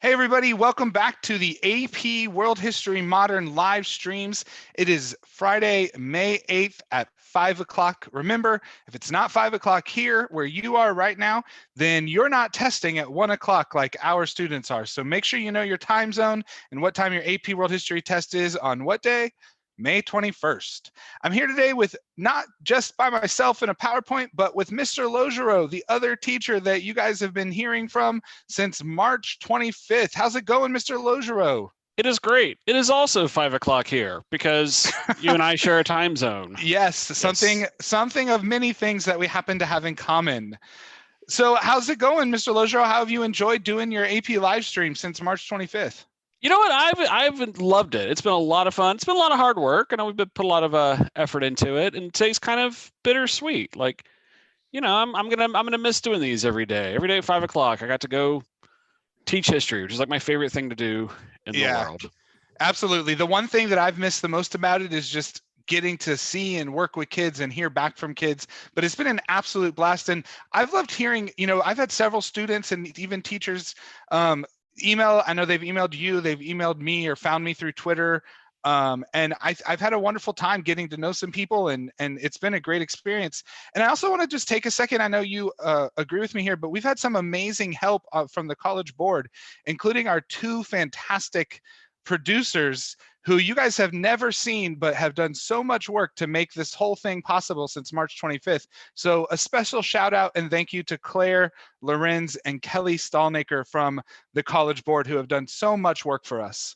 Hey everybody, welcome back to the AP World History Modern live streams. It is Friday, May 8th at 5 o'clock. Remember, if it's not 5 o'clock here where you are right now, then you're not testing at 1 o'clock like our students are. So make sure you know your time zone and what time your AP World History test is on what day? May 21st. I'm here today with not just by myself in a PowerPoint, but with Mr. Logereau, the other teacher that you guys have been hearing from since March 25th. How's it going, Mr. Logereau? It is great. It is also 5 o'clock here because you and I share a time zone. Yes, something of many things that we happen to have in common. So how's it going, Mr. Logereau? How have you enjoyed doing your AP live stream since March 25th? You know what? I've loved it. It's been a lot of fun. It's been a lot of hard work, and we've put a lot of effort into it. And today's kind of bittersweet. Like, I'm gonna miss doing these every day. Every day at 5 o'clock, I got to go teach history, which is like my favorite thing to do in the world. Absolutely. The one thing that I've missed the most about it is just getting to see and work with kids and hear back from kids, but it's been an absolute blast. And I've loved hearing, I've had several students and even teachers email. I know they've emailed you, they've emailed me or found me through Twitter. And I've had a wonderful time getting to know some people, and it's been a great experience. And I also want to just take a second. I know you agree with me here, but we've had some amazing help from the College Board, including our two fantastic producers who you guys have never seen, but have done so much work to make this whole thing possible since March 25th. So a special shout out and thank you to Claire Lorenz and Kelly Stallnaker from the College Board, who have done so much work for us.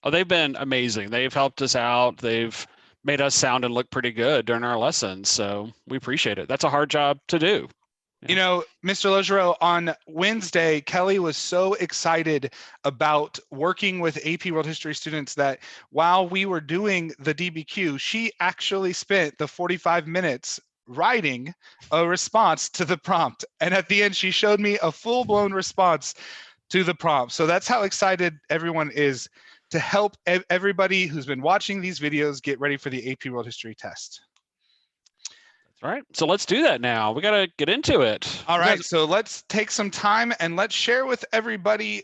Oh, they've been amazing. They've helped us out. They've made us sound and look pretty good during our lessons. So we appreciate it. That's a hard job to do. Mr. Logereau, on Wednesday, Kelly was so excited about working with AP World History students that while we were doing the DBQ, she actually spent the 45 minutes writing a response to the prompt. And at the end, she showed me a full-blown response to the prompt. So that's how excited everyone is to help everybody who's been watching these videos get ready for the AP World History test. All right, so let's do that now. We got to get into it. All right, so let's take some time and let's share with everybody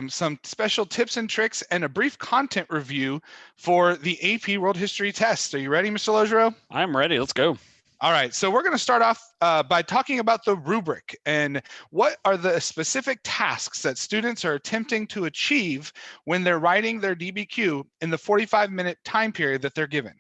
some special tips and tricks and a brief content review for the AP World History test. Are you ready, Mr. Logereau? I'm ready. Let's go. All right, so we're going to start off by talking about the rubric and what are the specific tasks that students are attempting to achieve when they're writing their DBQ in the 45-minute time period that they're given.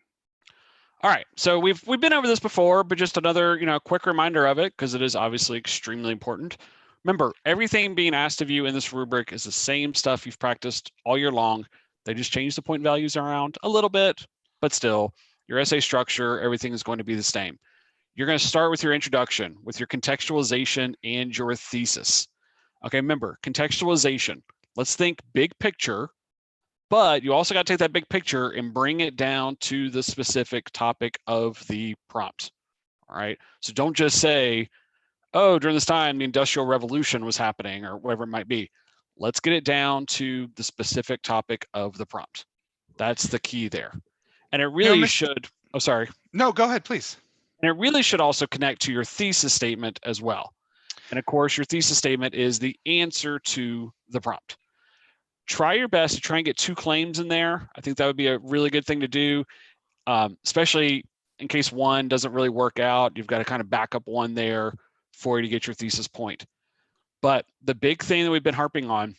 All right, so we've been over this before, but just another quick reminder of it because it is obviously extremely important. Remember, everything being asked of you in this rubric is the same stuff you've practiced all year long. They just change the point values around a little bit, but still, your essay structure, everything is going to be the same. You're going to start with your introduction, with your contextualization and your thesis. Okay, remember, contextualization. Let's think big picture. But you also got to take that big picture and bring it down to the specific topic of the prompt. All right. So don't just say, oh, during this time, the Industrial Revolution was happening or whatever it might be. Let's get it down to the specific topic of the prompt. That's the key there. And it really should, oh, sorry. No, go ahead, please. And it really should also connect to your thesis statement as well. And of course, your thesis statement is the answer to the prompt. Try your best to try and get two claims in there. I think that would be a really good thing to do, especially in case one doesn't really work out. You've got to kind of back up one there for you to get your thesis point. But the big thing that we've been harping on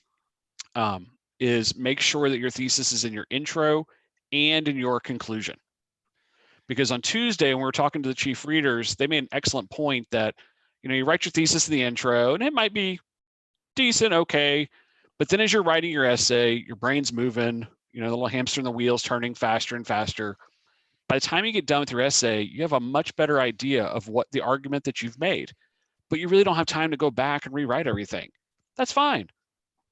is make sure that your thesis is in your intro and in your conclusion. Because on Tuesday, when we were talking to the chief readers, they made an excellent point that, you write your thesis in the intro and it might be decent, okay. But then as you're writing your essay, your brain's moving, the little hamster in the wheel's turning faster and faster. By the time you get done with your essay, you have a much better idea of what the argument that you've made, but you really don't have time to go back and rewrite everything. That's fine.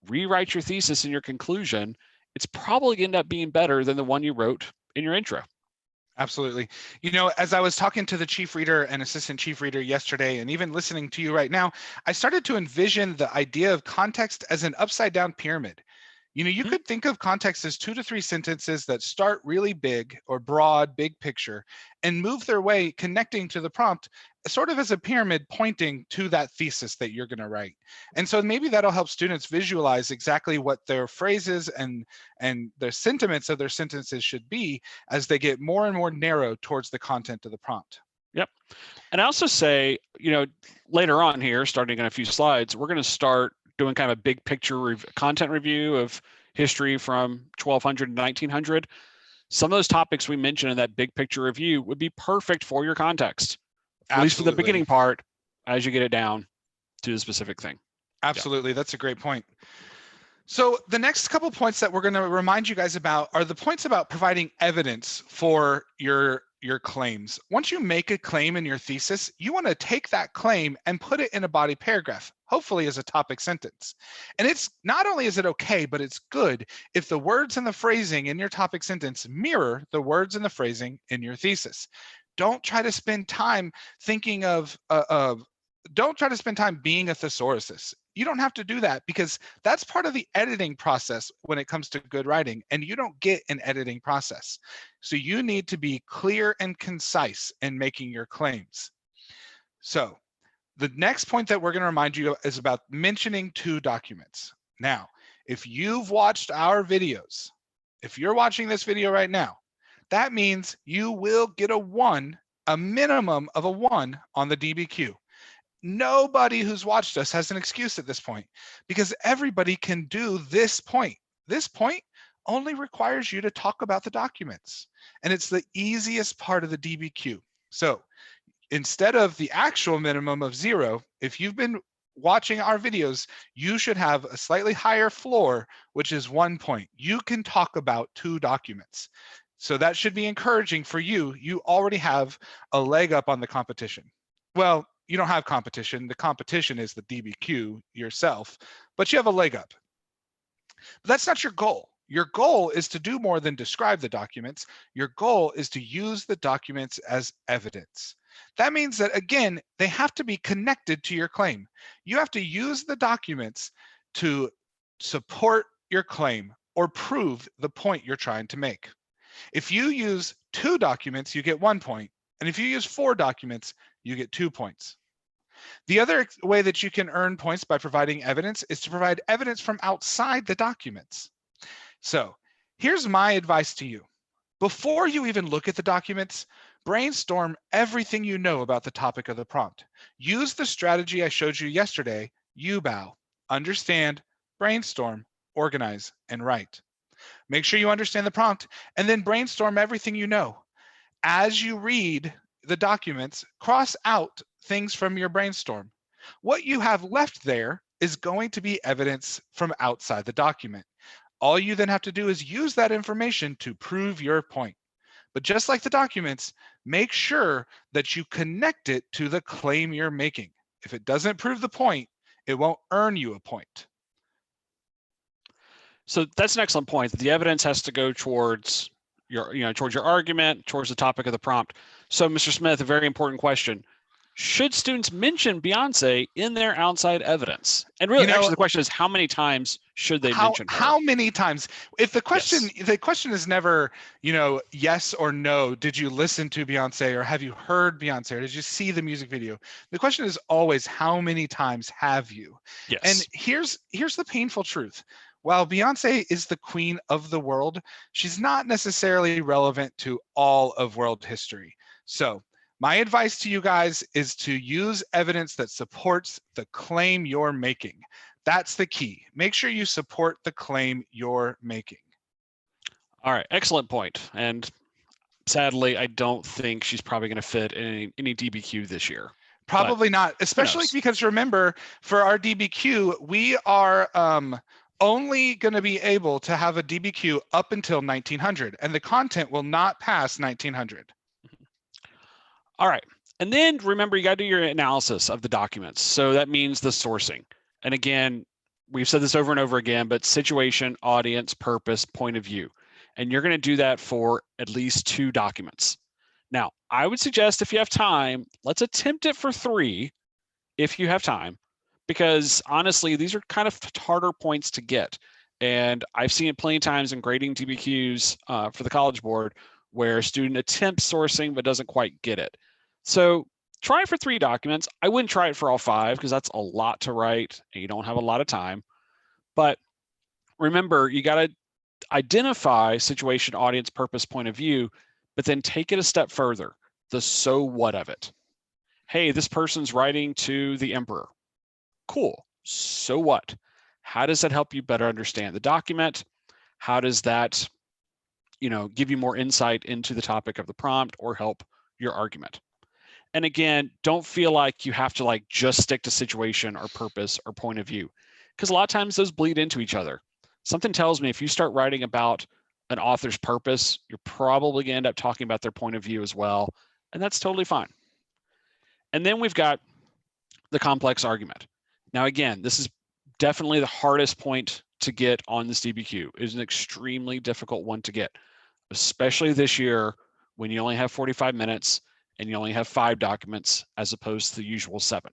Rewrite your thesis in your conclusion. It's probably going to end up being better than the one you wrote in your intro. Absolutely. As I was talking to the chief reader and assistant chief reader yesterday, and even listening to you right now, I started to envision the idea of context as an upside down pyramid. You could think of context as 2 to 3 sentences that start really big or broad, big picture, and move their way connecting to the prompt, sort of as a pyramid pointing to that thesis that you're going to write. And so maybe that'll help students visualize exactly what their phrases and the sentiments of their sentences should be as they get more and more narrow towards the content of the prompt. Yep. And I also say, later on here, starting in a few slides, we're going to start doing kind of a big picture content review of history from 1200 to 1900. Some of those topics we mentioned in that big picture review would be perfect for your context, at least for the beginning part, as you get it down to the specific thing. Absolutely. Yeah. That's a great point. So the next couple points that we're going to remind you guys about are the points about providing evidence for your claims. Once you make a claim in your thesis, you want to take that claim and put it in a body paragraph, hopefully as a topic sentence. And it's not only is it okay, but it's good if the words and the phrasing in your topic sentence mirror the words and the phrasing in your thesis. Don't try to spend time thinking don't try to spend time being a thesaurus. You don't have to do that because that's part of the editing process when it comes to good writing, and you don't get an editing process. So you need to be clear and concise in making your claims. So the next point that we're going to remind you of is about mentioning 2 documents. Now, if you've watched our videos, if you're watching this video right now, that means you will get a minimum of a 1 on the DBQ. Nobody who's watched us has an excuse at this point because everybody can do this point. This point only requires you to talk about the documents, and it's the easiest part of the DBQ. So instead of the actual minimum of 0, if you've been watching our videos, you should have a slightly higher floor, which is 1 point. You can talk about 2 documents. So that should be encouraging for you. You already have a leg up on the competition. Well, you don't have competition. The competition is the DBQ yourself, but you have a leg up. But that's not your goal. Your goal is to do more than describe the documents. Your goal is to use the documents as evidence. That means that, again, they have to be connected to your claim. You have to use the documents to support your claim or prove the point you're trying to make. If you use 2 documents, you get 1 point. And if you use 4 documents, you get 2 points. The other way that you can earn points by providing evidence is to provide evidence from outside the documents. So here's my advice to you. Before you even look at the documents, brainstorm everything you know about the topic of the prompt. Use the strategy I showed you yesterday, UBOW, understand, brainstorm, organize, and write. Make sure you understand the prompt and then brainstorm everything you know. As you read the documents, cross out things from your brainstorm. What you have left there is going to be evidence from outside the document. All you then have to do is use that information to prove your point. But just like the documents, make sure that you connect it to the claim you're making. If it doesn't prove the point, it won't earn you a point. So that's an excellent point. The evidence has to go towards towards your argument, towards the topic of the prompt. So, Mr. Smith, a very important question. Should students mention Beyonce in their outside evidence? And really, actually, the question is, how many times should they mention her? How many times? If the question, the question is never, yes or no, did you listen to Beyonce or have you heard Beyonce or did you see the music video? The question is always, how many times have you? Yes. And here's the painful truth. While Beyonce is the queen of the world, she's not necessarily relevant to all of world history. So my advice to you guys is to use evidence that supports the claim you're making. That's the key. Make sure you support the claim you're making. All right, excellent point. And sadly, I don't think she's probably going to fit in any DBQ this year. Probably not, especially because remember, for our DBQ, we are only going to be able to have a DBQ up until 1900, and the content will not pass 1900. All right. And then remember, you got to do your analysis of the documents. So that means the sourcing. And again, we've said this over and over again, but situation, audience, purpose, point of view. And you're going to do that for at least 2 documents. Now, I would suggest if you have time, let's attempt it for 3 if you have time, because honestly, these are kind of harder points to get. And I've seen it plenty of times in grading TBQs for the College Board where a student attempts sourcing but doesn't quite get it. So try it for 3 documents. I wouldn't try it for all 5 because that's a lot to write and you don't have a lot of time. But remember, you got to identify situation, audience, purpose, point of view, but then take it a step further. The so what of it. Hey, this person's writing to the emperor. Cool. So what? How does that help you better understand the document? How does that, give you more insight into the topic of the prompt or help your argument? And again, don't feel like you have to just stick to situation or purpose or point of view, because a lot of times those bleed into each other. Something tells me if you start writing about an author's purpose, you're probably going to end up talking about their point of view as well, and that's totally fine. And then we've got the complex argument. Now, again, this is definitely the hardest point to get on this DBQ. It is an extremely difficult one to get, especially this year when you only have 45 minutes and you only have 5 documents as opposed to the usual 7.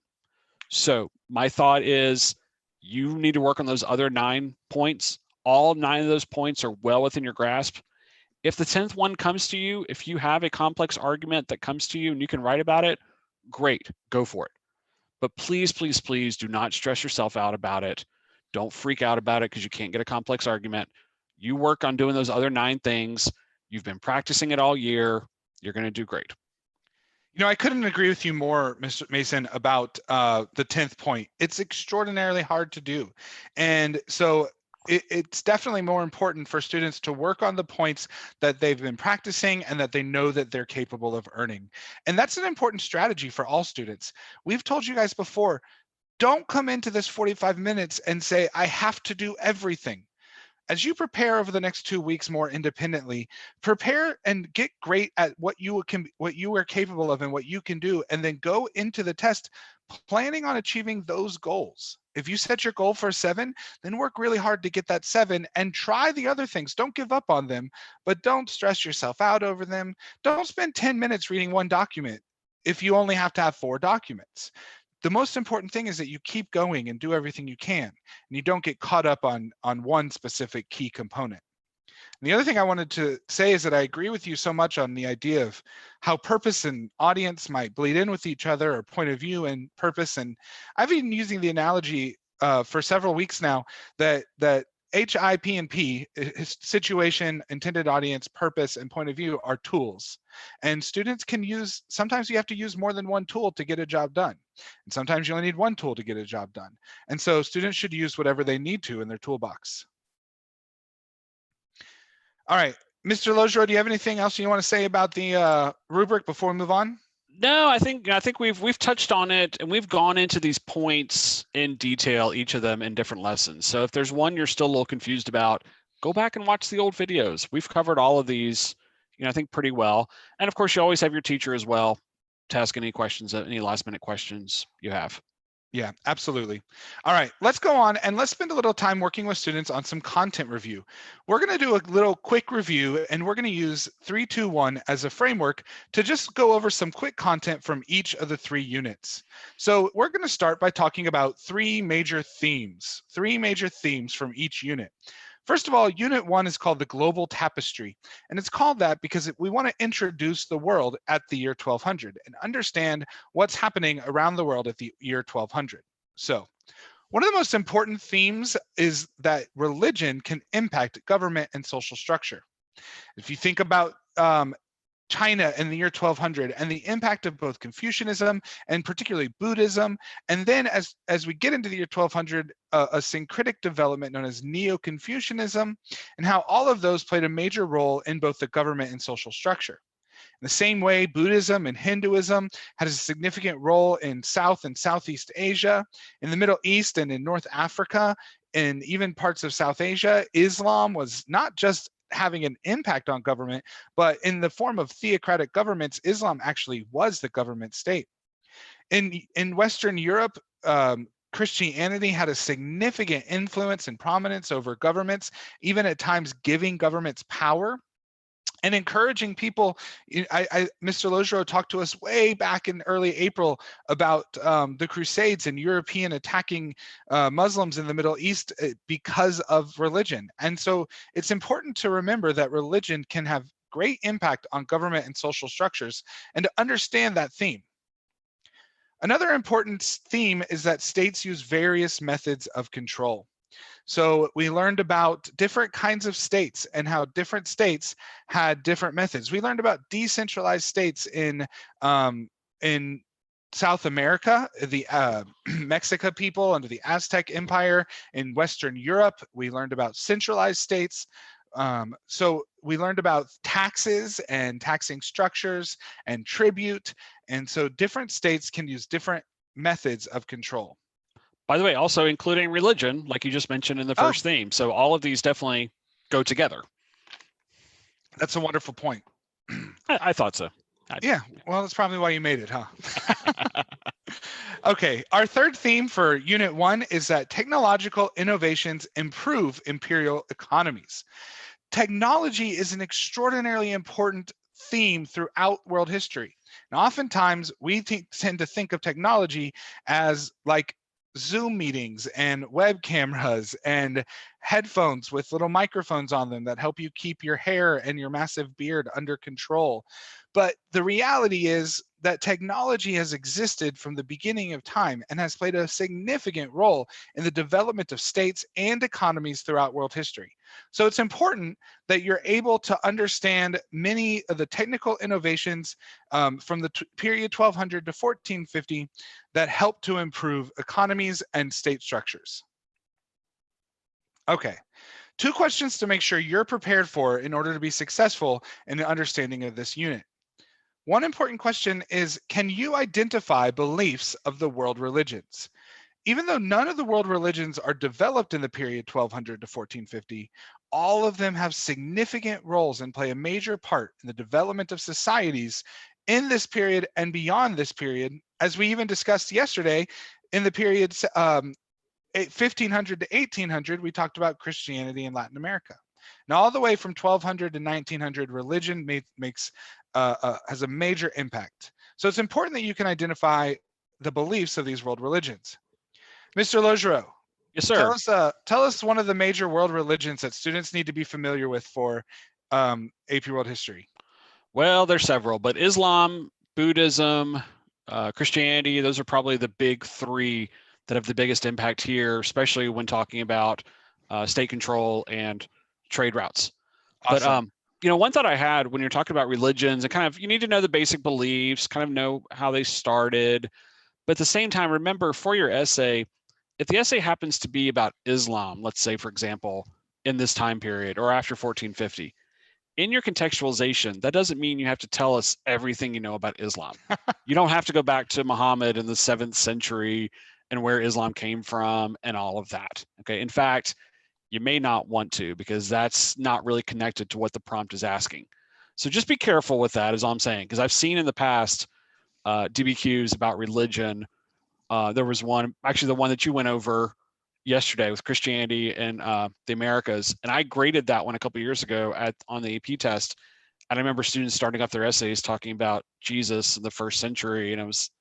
So my thought is you need to work on those other 9 points. All 9 of those points are well within your grasp. If the 10th one comes to you, if you have a complex argument that comes to you and you can write about it, great, go for it. But please, please, please do not stress yourself out about it. Don't freak out about it because you can't get a complex argument. You work on doing those other 9 things. You've been practicing it all year. You're going to do great. I couldn't agree with you more, Mr. Mason, about the 10th point. It's extraordinarily hard to do. And so it's definitely more important for students to work on the points that they've been practicing and that they know that they're capable of earning. And that's an important strategy for all students. We've told you guys before, don't come into this 45 minutes and say, I have to do everything. As you prepare over the next 2 weeks more independently, prepare and get great at what you are capable of and what you can do, and then go into the test planning on achieving those goals. If you set your goal for 7, then work really hard to get that 7 and try the other things. Don't give up on them, but don't stress yourself out over them. Don't spend 10 minutes reading one document if you only have to have 4 documents. The most important thing is that you keep going and do everything you can, and you don't get caught up on one specific key component. And the other thing I wanted to say is that I agree with you so much on the idea of how purpose and audience might bleed in with each other, or point of view and purpose. And I've been using the analogy for several weeks now that HIP and P, situation, intended audience, purpose, and point of view, are tools. And students can sometimes you have to use more than one tool to get a job done. And sometimes you only need one tool to get a job done. And so students should use whatever they need to in their toolbox. All right, Mr. Lojo, do you have anything else you want to say about the rubric before we move on? No, I think we've touched on it, and we've gone into these points in detail, each of them in different lessons. So if there's one you're still a little confused about, go back and watch the old videos. We've covered all of these, I think pretty well. And of course, you always have your teacher as well to ask any questions, any last minute questions you have. Yeah, absolutely. All right, let's go on and let's spend a little time working with students on some content review. We're going to do a little quick review, and we're going to use 3-2-1 as a framework to just go over some quick content from each of the 3 units. So we're going to start by talking about 3 major themes from each unit. First of all, Unit 1 is called the Global Tapestry, and it's called that because we want to introduce the world at the year 1200 and understand what's happening around the world at the year 1200. So, one of the most important themes is that religion can impact government and social structure. If you think about China in the year 1200 and the impact of both Confucianism and particularly Buddhism, and then as we get into the year 1200, a syncretic development known as Neo-Confucianism, and how all of those played a major role in both the government and social structure. In the same way, Buddhism and Hinduism had a significant role in South and Southeast Asia, in the Middle East and in North Africa, and even parts of South Asia. Islam was not just having an impact on government, but in the form of theocratic governments, Islam actually was the government state. In Western Europe, Christianity had a significant influence and prominence over governments, even at times giving governments power. and encouraging people. Mr. Logero talked to us way back in early April about the Crusades and European attacking Muslims in the Middle East because of religion. And so it's important to remember that religion can have great impact on government and social structures, and to understand that theme. Another important theme is that states use various methods of control. So we learned about different kinds of states and how different states had different methods. We learned about decentralized states in South America, the Mexica people under the Aztec Empire. In Western Europe, we learned about centralized states. So we learned about taxes and taxing structures and tribute. And so different states can use different methods of control. By the way, also including religion, like you just mentioned in the first theme. So all of these definitely go together. That's a wonderful point. I thought so. Yeah, well, that's probably why you made it, huh? Okay, our third theme for Unit 1 is that technological innovations improve imperial economies. Technology is an extraordinarily important theme throughout world history. And oftentimes we tend to think of technology as like Zoom meetings and web cameras and headphones with little microphones on them that help you keep your hair and your massive beard under control. But the reality is that technology has existed from the beginning of time and has played a significant role in the development of states and economies throughout world history. So it's important that you're able to understand many of the technical innovations from the period 1200 to 1450 that help to improve economies and state structures. Okay, 2 questions to make sure you're prepared for in order to be successful in the understanding of this unit. One important question is, can you identify beliefs of the world religions? Even though none of the world religions are developed in the period 1200 to 1450, all of them have significant roles and play a major part in the development of societies in this period and beyond this period, as we even discussed yesterday in the period 1500 to 1800, we talked about Christianity in Latin America. Now, all the way from 1200 to 1900, religion has a major impact. So it's important that you can identify the beliefs of these world religions. Mr. Logero. Yes, sir. Tell us one of the major world religions that students need to be familiar with for AP World History. Well, there's several, but Islam, Buddhism, Christianity, those are probably the big 3 that have the biggest impact here, especially when talking about state control and trade routes. Awesome. But one thought I had when you're talking about religions, and kind of you need to know the basic beliefs, kind of know how they started, but at the same time, remember for your essay, if the essay happens to be about Islam, let's say, for example, in this time period or after 1450, in your contextualization, that doesn't mean you have to tell us everything you know about Islam. You don't have to go back to Muhammad in the 7th century and where Islam came from and all of that. Okay. In fact, you may not want to, because that's not really connected to what the prompt is asking. So just be careful with that, is all I'm saying, because I've seen in the past DBQs about religion. There was one, actually the one that you went over yesterday with Christianity and the Americas, and I graded that one a couple of years ago on the AP test. And I remember students starting off their essays talking about Jesus in the 1st century, and it was,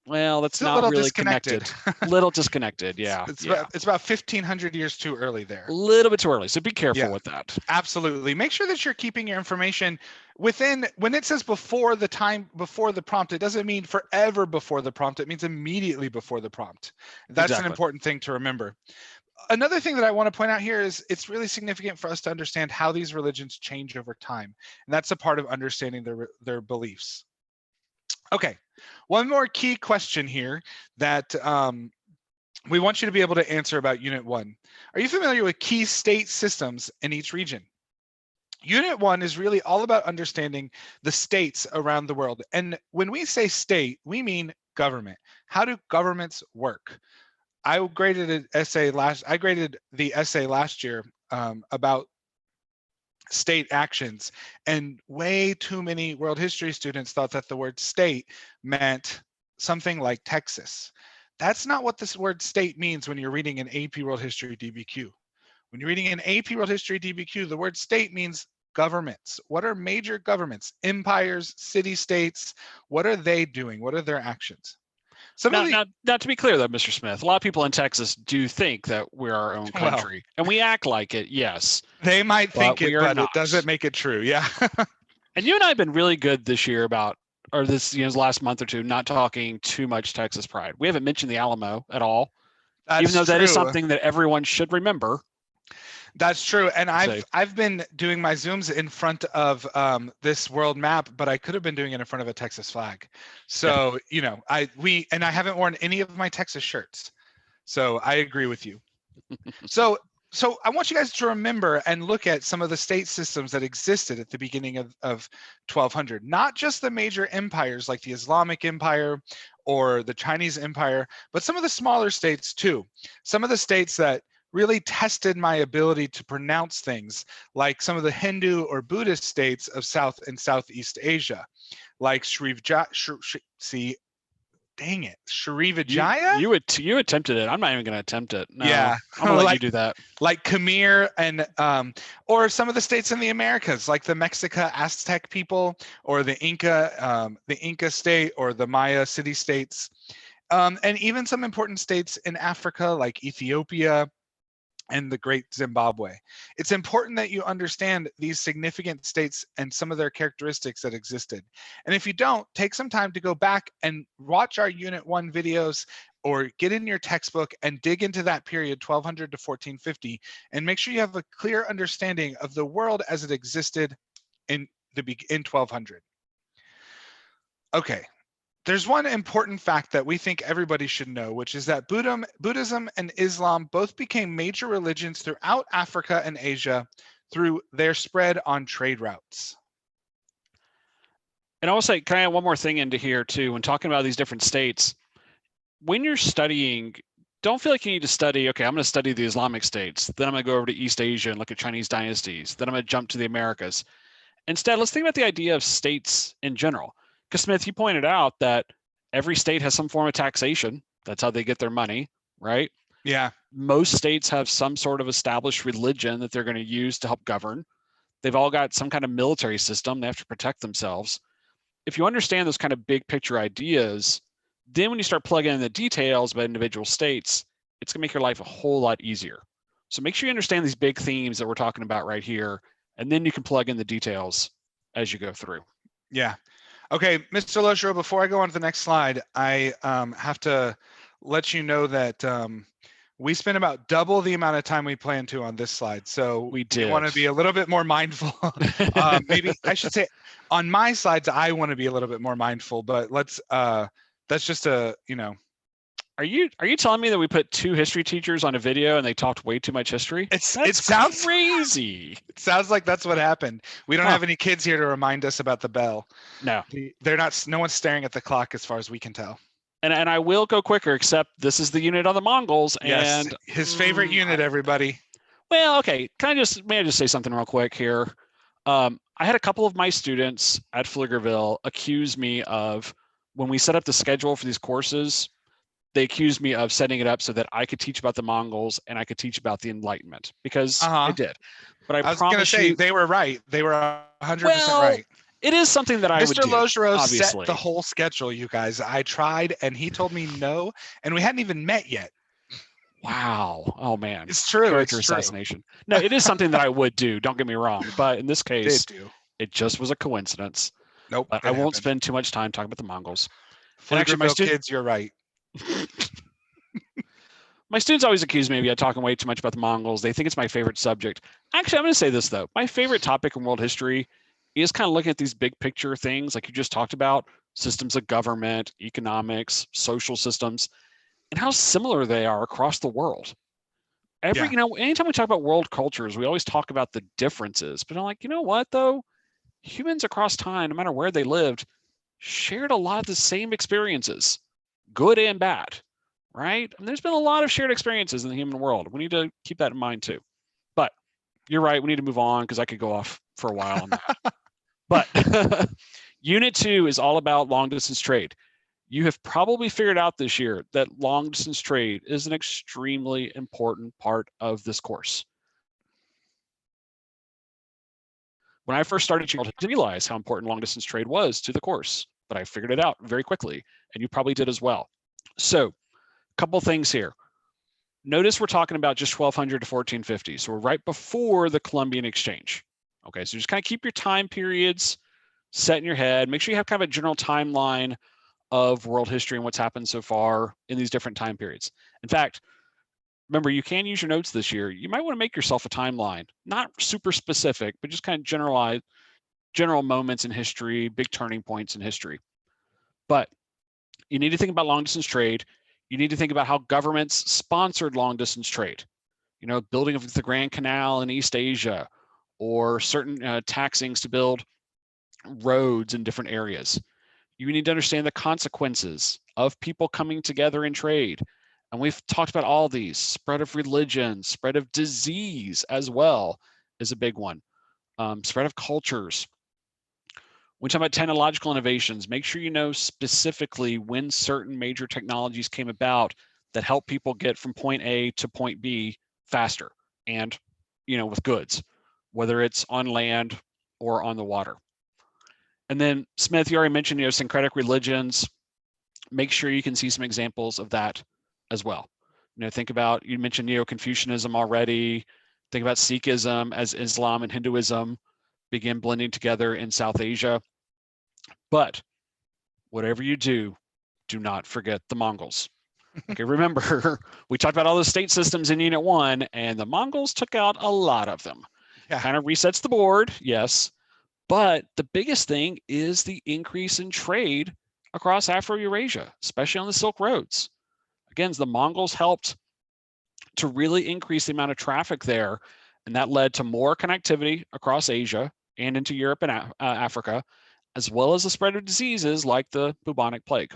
well, that's not really connected. Little disconnected, yeah. It's about 1,500 years too early there. A little bit too early, so be careful with that. Absolutely. Make sure that you're keeping your information within, when it says before the prompt, it doesn't mean forever before the prompt. It means immediately before the prompt. That's an important thing to remember. Another thing that I want to point out here is it's really significant for us to understand how these religions change over time. And that's a part of understanding their beliefs. Okay, one more key question here that we want you to be able to answer about Unit 1. Are you familiar with key state systems in each region? Unit 1 is really all about understanding the states around the world. And when we say state, we mean government. How do governments work? I graded the essay last year about state actions, and way too many world history students thought that the word state meant something like Texas. That's not what this word state means when you're reading an AP World History DBQ. When you're reading an AP World History DBQ, the word state means governments. What are major governments, empires, city-states? What are they doing? What are their actions? Now, to be clear though, Mr. Smith, a lot of people in Texas do think that we're our own country, and we act like it, yes. They might think it, but not. It doesn't make it true, yeah. And you and I have been really good this year about, or this last month or two, not talking too much Texas pride. We haven't mentioned the Alamo at all, even though that is something that everyone should remember. That's true, and I've been doing my Zooms in front of this world map, but I could have been doing it in front of a Texas flag. So I haven't worn any of my Texas shirts. So I agree with you. So I want you guys to remember and look at some of the state systems that existed at the beginning of 1200. Not just the major empires like the Islamic Empire or the Chinese Empire, but some of the smaller states too. Some of the states that really tested my ability to pronounce things, like some of the Hindu or Buddhist states of South and Southeast Asia, like Srivijaya. You attempted it. I'm not even going to attempt it. No, yeah, I'm going to let you do that. Like Khmer and or some of the states in the Americas, like the Mexica Aztec people, or the Inca state, or the Maya city states, and even some important states in Africa, like Ethiopia and the Great Zimbabwe. It's important that you understand these significant states and some of their characteristics that existed. And if you don't, take some time to go back and watch our Unit 1 videos, or get in your textbook and dig into that period 1200 to 1450, and make sure you have a clear understanding of the world as it existed in 1200. Okay. There's one important fact that we think everybody should know, which is that Buddhism and Islam both became major religions throughout Africa and Asia through their spread on trade routes. And I will say, can I add one more thing into here too? When talking about these different states, when you're studying, don't feel like you need to study, okay, I'm going to study the Islamic states, then I'm going to go over to East Asia and look at Chinese dynasties, then I'm going to jump to the Americas. Instead, let's think about the idea of states in general. Because Smith, you pointed out that every state has some form of taxation. That's how they get their money, right? Yeah. Most states have some sort of established religion that they're going to use to help govern. They've all got some kind of military system. They have to protect themselves. If you understand those kind of big picture ideas, then when you start plugging in the details about individual states, it's going to make your life a whole lot easier. So make sure you understand these big themes that we're talking about right here, and then you can plug in the details as you go through. Yeah. Okay, Mr. Loshiro, before I go on to the next slide, I have to let you know that we spent about double the amount of time we planned to on this slide. So we want to be a little bit more mindful. Maybe I should say on my slides, I want to be a little bit more mindful, but that's just Are you telling me that we put 2 history teachers on a video and they talked way too much history? It sounds crazy. It sounds like that's what happened. We don't have any kids here to remind us about the bell. No, they're not. No one's staring at the clock as far as we can tell. And I will go quicker, except this is the unit on the Mongols. Yes, and his favorite unit, everybody. Well, okay. May I just say something real quick here? I had a couple of my students at Pflugerville accuse me of, when we set up the schedule for these courses, they accused me of setting it up so that I could teach about the Mongols and I could teach about the Enlightenment, because I did. But I was going to say they were right. They were 100% right. It is something that I would do. Mr. Loshiro set the whole schedule, you guys. I tried, and he told me no, and we hadn't even met yet. Wow. Oh, man. It's true. Character assassination. No, it is something that I would do. Don't get me wrong. But in this case, it just was a coincidence. Nope. But I won't spend too much time talking about the Mongols. And actually, my kids, you're right. My students always accuse me of talking way too much about the Mongols. They think it's my favorite subject. Actually, I'm going to say this, though. My favorite topic in world history is kind of looking at these big picture things like you just talked about, systems of government, economics, social systems, and how similar they are across the world. Anytime we talk about world cultures, we always talk about the differences. But I'm like, you know what, though? Humans across time, no matter where they lived, shared a lot of the same experiences, good and bad, right? And there's been a lot of shared experiences in the human world. We need to keep that in mind too. But you're right, we need to move on because I could go off for a while on that. But Unit 2 is all about long distance trade. You have probably figured out this year that long distance trade is an extremely important part of this course. When I first started, I didn't realize how important long distance trade was to the course, but I figured it out very quickly, and you probably did as well. So, a couple things here. Notice we're talking about just 1200 to 1450. So we're right before the Columbian Exchange. Okay, so just kind of keep your time periods set in your head. Make sure you have kind of a general timeline of world history and what's happened so far in these different time periods. In fact, remember, you can use your notes this year. You might want to make yourself a timeline, not super specific, but just kind of general moments in history, big turning points in history. But you need to think about long distance trade. You need to think about how governments sponsored long distance trade. You know, building of the Grand Canal in East Asia, or certain taxings to build roads in different areas. You need to understand the consequences of people coming together in trade. And we've talked about all these. Spread of religion, spread of disease as well is a big one. Spread of cultures. When we talk about technological innovations, make sure you know specifically when certain major technologies came about that help people get from point A to point B faster and, you know, with goods, whether it's on land or on the water. And then, Smith, you already mentioned, you know, syncretic religions. Make sure you can see some examples of that as well. You know, think about, you mentioned Neo-Confucianism already. Think about Sikhism as Islam and Hinduism begin blending together in South Asia. But whatever you do not forget the Mongols. Okay, remember, we talked about all the state systems in Unit 1, and the Mongols took out a lot of them. Yeah. Kind of resets the board, yes. But the biggest thing is the increase in trade across Afro-Eurasia, especially on the Silk Roads. Again, the Mongols helped to really increase the amount of traffic there, and that led to more connectivity across Asia and into Europe and Africa, as well as the spread of diseases like the bubonic plague.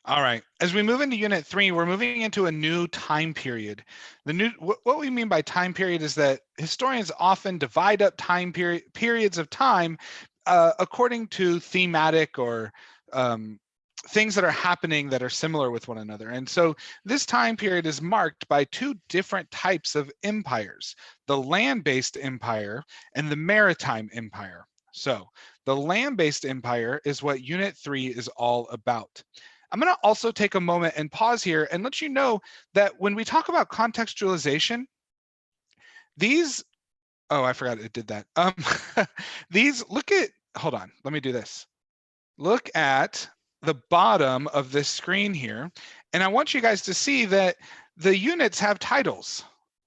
All right. As we move into Unit 3, we're moving into a new time period. What we mean by time period is that historians often divide up periods of time according to thematic or things that are happening that are similar with one another. And so this time period is marked by two different types of empires, the land-based empire and the maritime empire. So the land-based empire is what Unit 3 is all about. I'm going to also take a moment and pause here and let you know that when we talk about contextualization, these, oh, I forgot it did that. Hold on, let me do this. Look at the bottom of this screen here, and I want you guys to see that the units have titles.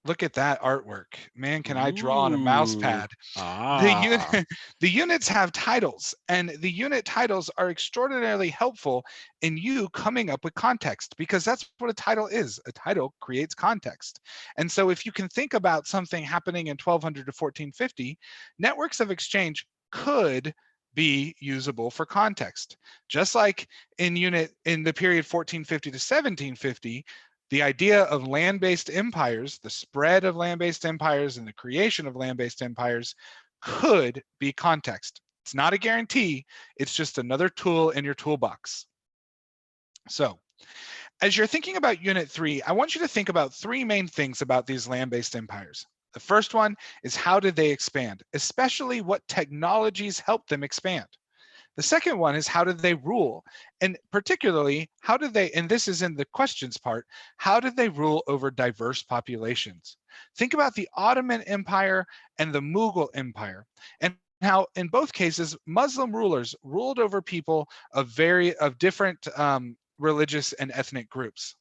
Look at that artwork. Man, can I draw on a mouse pad? The units have titles, and the unit titles are extraordinarily helpful in you coming up with context, because that's what a title is. A title creates context. And so if you can think about something happening in 1200 to 1450, networks of exchange could be usable for context. Just like in the period 1450 to 1750, the idea of land-based empires, the spread of land-based empires and the creation of land-based empires could be context. It's not a guarantee, it's just another tool in your toolbox. So, as you're thinking about Unit 3, I want you to think about three main things about these land-based empires. The first one is, how did they expand, especially what technologies helped them expand? The second one is, how did they rule? And particularly, how did they, and this is in the questions part, how did they rule over diverse populations? Think about the Ottoman Empire and the Mughal Empire, and how in both cases, Muslim rulers ruled over people of different religious and ethnic groups.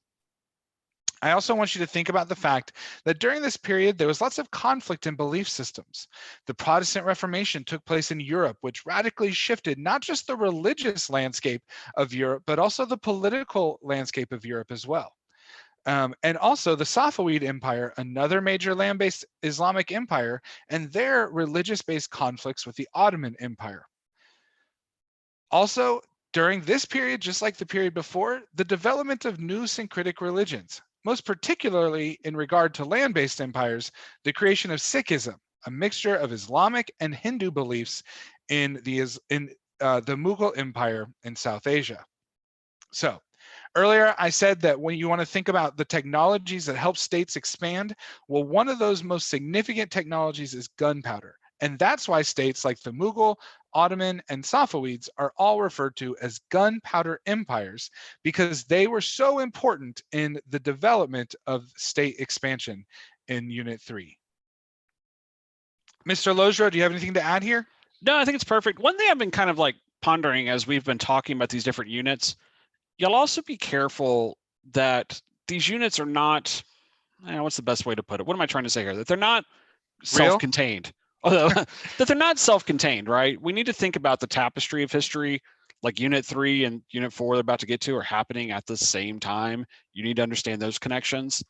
I also want you to think about the fact that during this period, there was lots of conflict in belief systems. The Protestant Reformation took place in Europe, which radically shifted not just the religious landscape of Europe, but also the political landscape of Europe as well. And also the Safavid Empire, another major land-based Islamic empire, and their religious-based conflicts with the Ottoman Empire. Also, during this period, just like the period before, the development of new syncretic religions, most particularly in regard to land-based empires, the creation of Sikhism, a mixture of Islamic and Hindu beliefs in the Mughal Empire in South Asia. So, Earlier, I said that when you want to think about the technologies that help states expand, well, one of those most significant technologies is gunpowder. And that's why states like the Mughal, Ottoman, and Safavids are all referred to as gunpowder empires because they were so important in the development of state expansion in Unit 3. Mr. Lojro, do you have anything to add here? No, I think it's perfect. One thing I've been kind of like pondering as we've been talking about these different units, you'll also be careful that these units are not, what's the best way to put it? What am I trying to say here? That they're not self-contained. Although that they're not self-contained, right? We need to think about the tapestry of history, like Unit 3 and Unit 4 they're about to get to are happening at the same time. You need to understand those connections.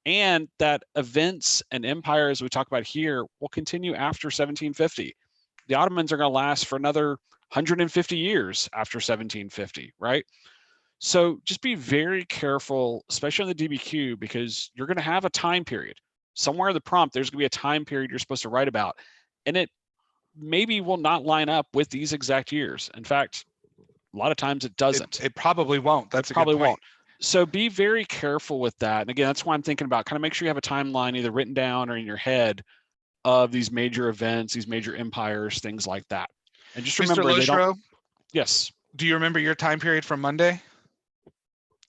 And that events and empires we talk about here will continue after 1750. The Ottomans are going to last for another 150 years after 1750, right? So just be very careful, especially on the DBQ, because you're going to have a time period. Somewhere in the prompt, there's going to be a time period you're supposed to write about, and it maybe will not line up with these exact years. In fact, a lot of times it doesn't. It probably won't. That's a good point. Won't. So be very careful with that. And again, that's why I'm thinking about kind of make sure you have a timeline either written down or in your head of these major events, these major empires, things like that. And just remember, Mr. Lojro, yes. Do you remember your time period from Monday?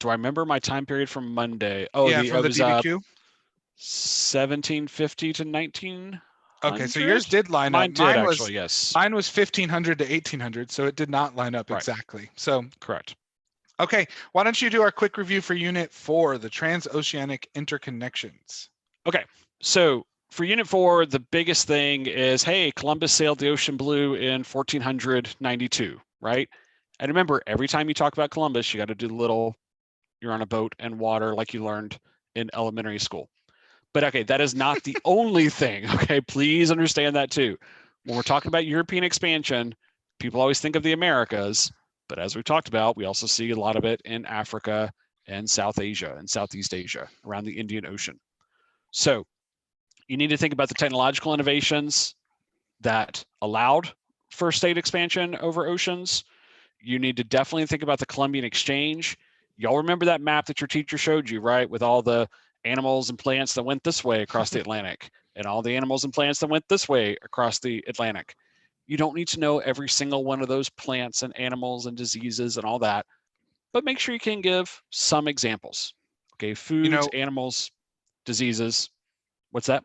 Do I remember my time period from Monday? Oh, yeah, from the DBQ? 1750 to 1900. Okay, so yours did line Mine up. Did actually, yes. Mine was 1500 to 1800, so it did not line up exactly. So correct. Okay, why don't you do our quick review for Unit 4, the Transoceanic Interconnections? Okay, so for Unit 4, the biggest thing is, hey, Columbus sailed the ocean blue in 1492, right? And remember, every time you talk about Columbus, you got to do the little, you're on a boat and water like you learned in elementary school. But okay, that is not the only thing, okay? Please understand that too. When we're talking about European expansion, people always think of the Americas, but as we talked about, we also see a lot of it in Africa and South Asia and Southeast Asia around the Indian Ocean. So you need to think about the technological innovations that allowed for state expansion over oceans. You need to definitely think about the Columbian Exchange. Y'all remember that map that your teacher showed you, right? With all the animals and plants that went this way across the Atlantic and all the animals and plants that went this way across the Atlantic. You don't need to know every single one of those plants and animals and diseases and all that, but make sure you can give some examples. Okay, foods, animals, diseases. What's that?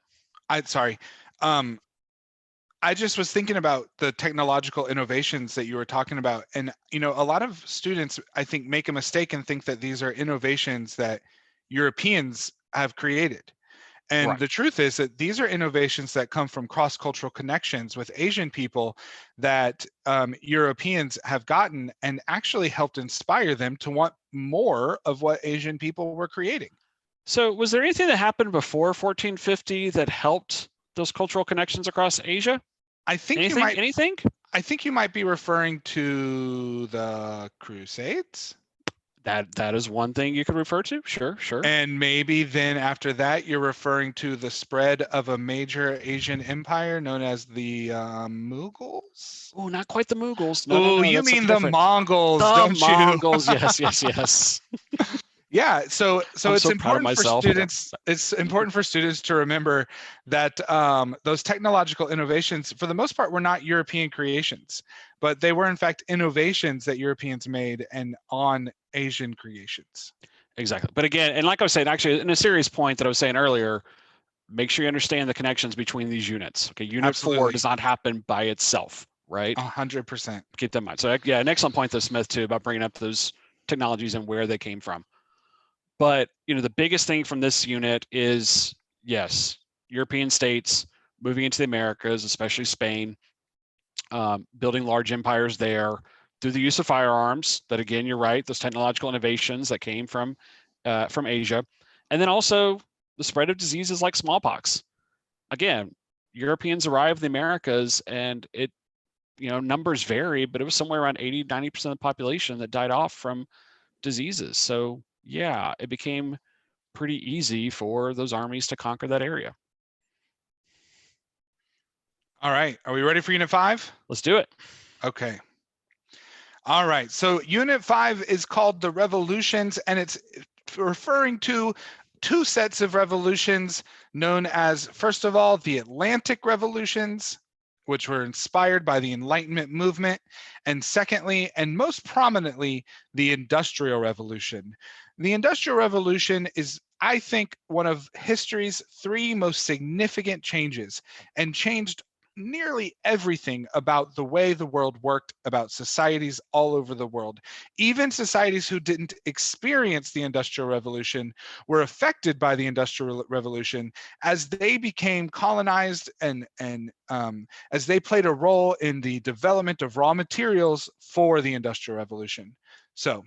Sorry. I just was thinking about the technological innovations that you were talking about. And, a lot of students, I think, make a mistake and think that these are innovations that Europeans have created. And the truth is that these are innovations that come from cross-cultural connections with Asian people that Europeans have gotten and actually helped inspire them to want more of what Asian people were creating. So was there anything that happened before 1450 that helped those cultural connections across Asia? I think anything? I think you might be referring to the Crusades. That is one thing you could refer to. Sure. And maybe then after that, you're referring to the spread of a major Asian empire known as the Mughals. Oh, not quite the Mughals. No, you mean the Mongols, don't you? The Mongols. Yes. Yeah, so it's important for students. It's important for students to remember that those technological innovations, for the most part, were not European creations, but they were in fact innovations that Europeans made and on Asian creations. Exactly. But again, and like I was saying, actually, in a serious point that I was saying earlier, make sure you understand the connections between these units. Okay, Unit 4 does not happen by itself, right? 100%. Keep that in mind. So yeah, an excellent point though, Smith, too, about bringing up those technologies and where they came from. But the biggest thing from this unit is, yes, European states moving into the Americas, especially Spain, building large empires there through the use of firearms. That again, you're right, those technological innovations that came from Asia, and then also the spread of diseases like smallpox. Again, Europeans arrived in the Americas, and it, numbers vary, but it was somewhere around 80-90% of the population that died off from diseases. So yeah, it became pretty easy for those armies to conquer that area. All right, are we ready for Unit 5? Let's do it. Okay. All right. So Unit 5 is called the revolutions, and it's referring to two sets of revolutions known as, first of all, the Atlantic revolutions, which were inspired by the Enlightenment movement, and secondly, and most prominently, the Industrial Revolution. The Industrial Revolution is, I think, one of history's three most significant changes, and changed nearly everything about the way the world worked, about societies all over the world. Even societies who didn't experience the Industrial Revolution were affected by the Industrial Revolution as they became colonized, and as they played a role in the development of raw materials for the Industrial Revolution. So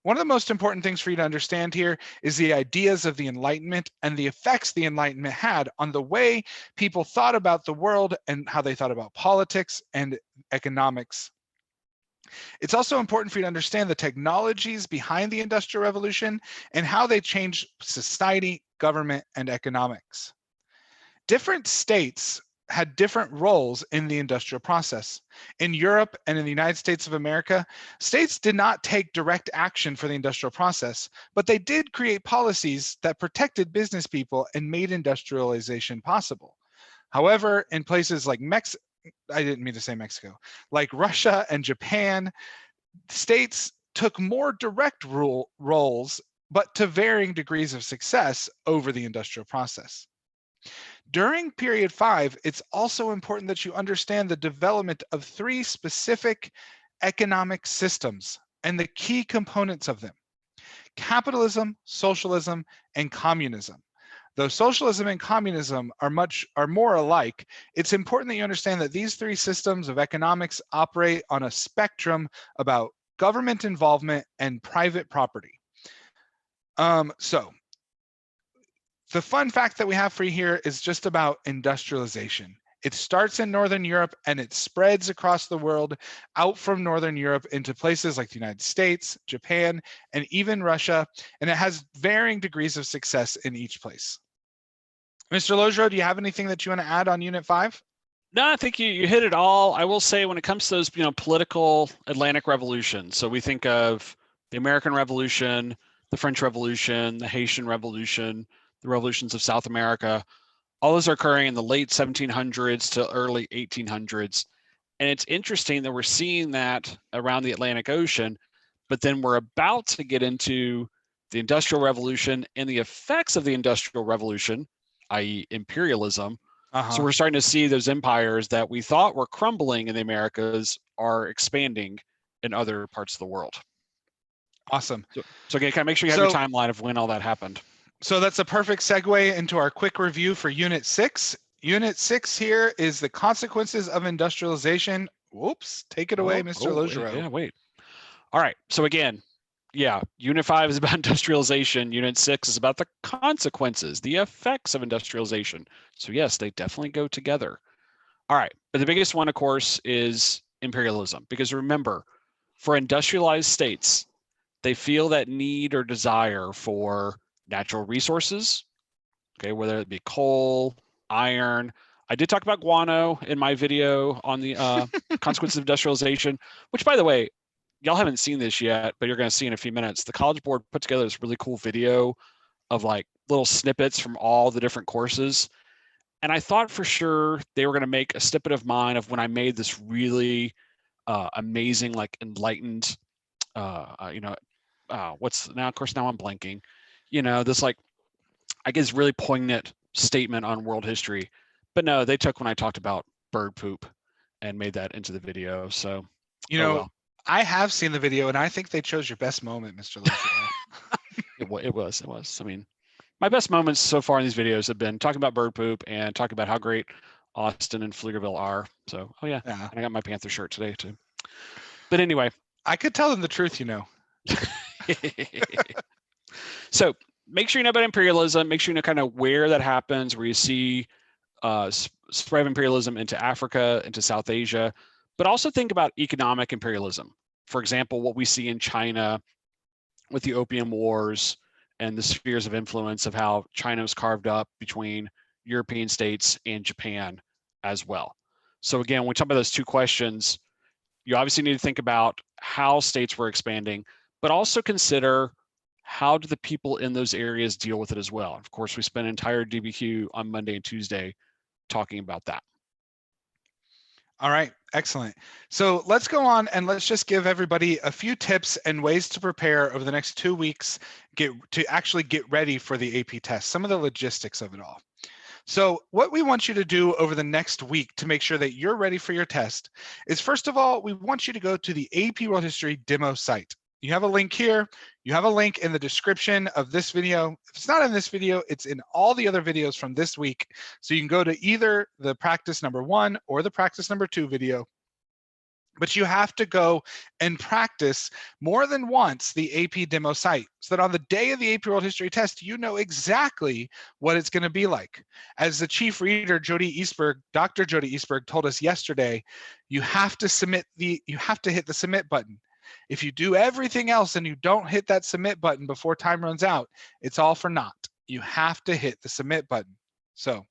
one of the most important things for you to understand here is the ideas of the Enlightenment and the effects the Enlightenment had on the way people thought about the world and how they thought about politics and economics. It's also important for you to understand the technologies behind the Industrial Revolution and how they changed society, government, and economics. Different states had different roles in the industrial process. In Europe and in the United States of America, states did not take direct action for the industrial process, but they did create policies that protected business people and made industrialization possible. However, in places like I didn't mean to say Mexico, like Russia and Japan, states took more direct roles, but to varying degrees of success over the industrial process. During period 5, it's also important that you understand the development of three specific economic systems and the key components of them: capitalism, socialism, and communism. Though socialism and communism are more alike, it's important that you understand that these three systems of economics operate on a spectrum about government involvement and private property. So the fun fact that we have for you here is just about industrialization. It starts in Northern Europe and it spreads across the world out from Northern Europe into places like the United States, Japan, and even Russia, and it has varying degrees of success in each place. Mr. Lojo, do you have anything that you want to add on Unit 5? No, I think you hit it all. I will say when it comes to those, political Atlantic revolutions, so we think of the American Revolution, the French Revolution, the Haitian Revolution, the revolutions of South America, all those are occurring in the late 1700s to early 1800s. And it's interesting that we're seeing that around the Atlantic Ocean, but then we're about to get into the Industrial Revolution and the effects of the Industrial Revolution, i.e. imperialism. So we're starting to see those empires that we thought were crumbling in the Americas are expanding in other parts of the world. Awesome. So again, kind of make sure you have your timeline of when all that happened. So that's a perfect segue into our quick review for Unit 6. Unit 6 here is the consequences of industrialization. Whoops, take it away, Mr. Logero. Yeah, wait. All right, so again, Unit 5 is about industrialization. Unit 6 is about the consequences, the effects of industrialization. So yes, they definitely go together. All right, but the biggest one, of course, is imperialism. Because remember, for industrialized states, they feel that need or desire for natural resources, okay, whether it be coal, iron. I did talk about guano in my video on the consequences of industrialization, which, by the way, y'all haven't seen this yet, but you're going to see in a few minutes. The College Board put together this really cool video of like little snippets from all the different courses. And I thought for sure they were going to make a snippet of mine of when I made this really amazing, like enlightened, what's now, of course, now I'm blanking, this like, I guess really poignant statement on world history. But no, they took when I talked about bird poop and made that into the video. So, I have seen the video and I think they chose your best moment, Mr. Logero. It was. I mean, my best moments so far in these videos have been talking about bird poop and talking about how great Austin and Pflugerville are. So, and I got my Panther shirt today too. But anyway. I could tell them the truth, So make sure you know about imperialism. Make sure you know kind of where that happens, where you see spread of imperialism into Africa, into South Asia, but also think about economic imperialism. For example, what we see in China with the Opium Wars and the spheres of influence of how China was carved up between European states and Japan as well. So again, when we talk about those two questions, you obviously need to think about how states were expanding, but also consider how do the people in those areas deal with it as well. Of course, we spent an entire DBQ on Monday and Tuesday talking about that. All right, excellent. So let's go on and let's just give everybody a few tips and ways to prepare over the next 2 weeks to actually get ready for the AP test, some of the logistics of it all. So what we want you to do over the next week to make sure that you're ready for your test is, first of all, we want you to go to the AP World History demo site. You have a link here. You have a link in the description of this video. If it's not in this video, it's in all the other videos from this week. So you can go to either the practice number 1 or the practice number 2 video. But you have to go and practice more than once the AP demo site so that on the day of the AP World History test, you know exactly what it's going to be like. As the chief reader, Dr. Jody Eastberg told us yesterday, you have to hit the submit button. If you do everything else and you don't hit that submit button before time runs out, it's all for naught. You have to hit the submit button. So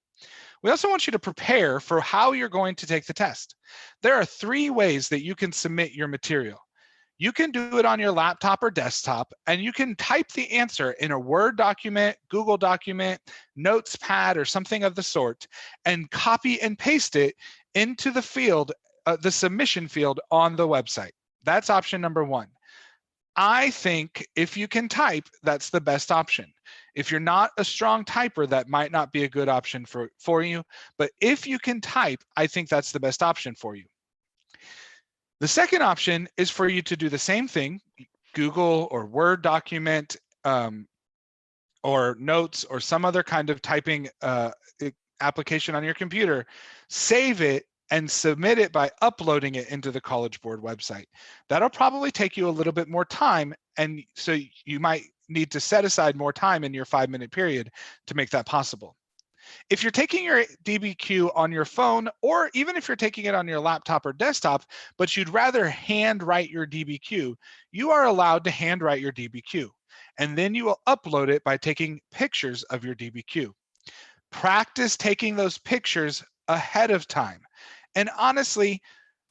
we also want you to prepare for how you're going to take the test. There are 3 ways that you can submit your material. You can do it on your laptop or desktop, and you can type the answer in a Word document, Google document, Notespad, or something of the sort, and copy and paste it into the field, the submission field on the website. That's option number 1. I think if you can type, that's the best option. If you're not a strong typer, that might not be a good option for you. But if you can type, I think that's the best option for you. The second option is for you to do the same thing, Google or Word document or Notes or some other kind of typing application on your computer, save it, and submit it by uploading it into the College Board website. That'll probably take you a little bit more time, and so you might need to set aside more time in your 5-minute period to make that possible. If you're taking your DBQ on your phone, or even if you're taking it on your laptop or desktop, but you'd rather handwrite your DBQ, you are allowed to handwrite your DBQ, and then you will upload it by taking pictures of your DBQ. Practice taking those pictures ahead of time. And honestly,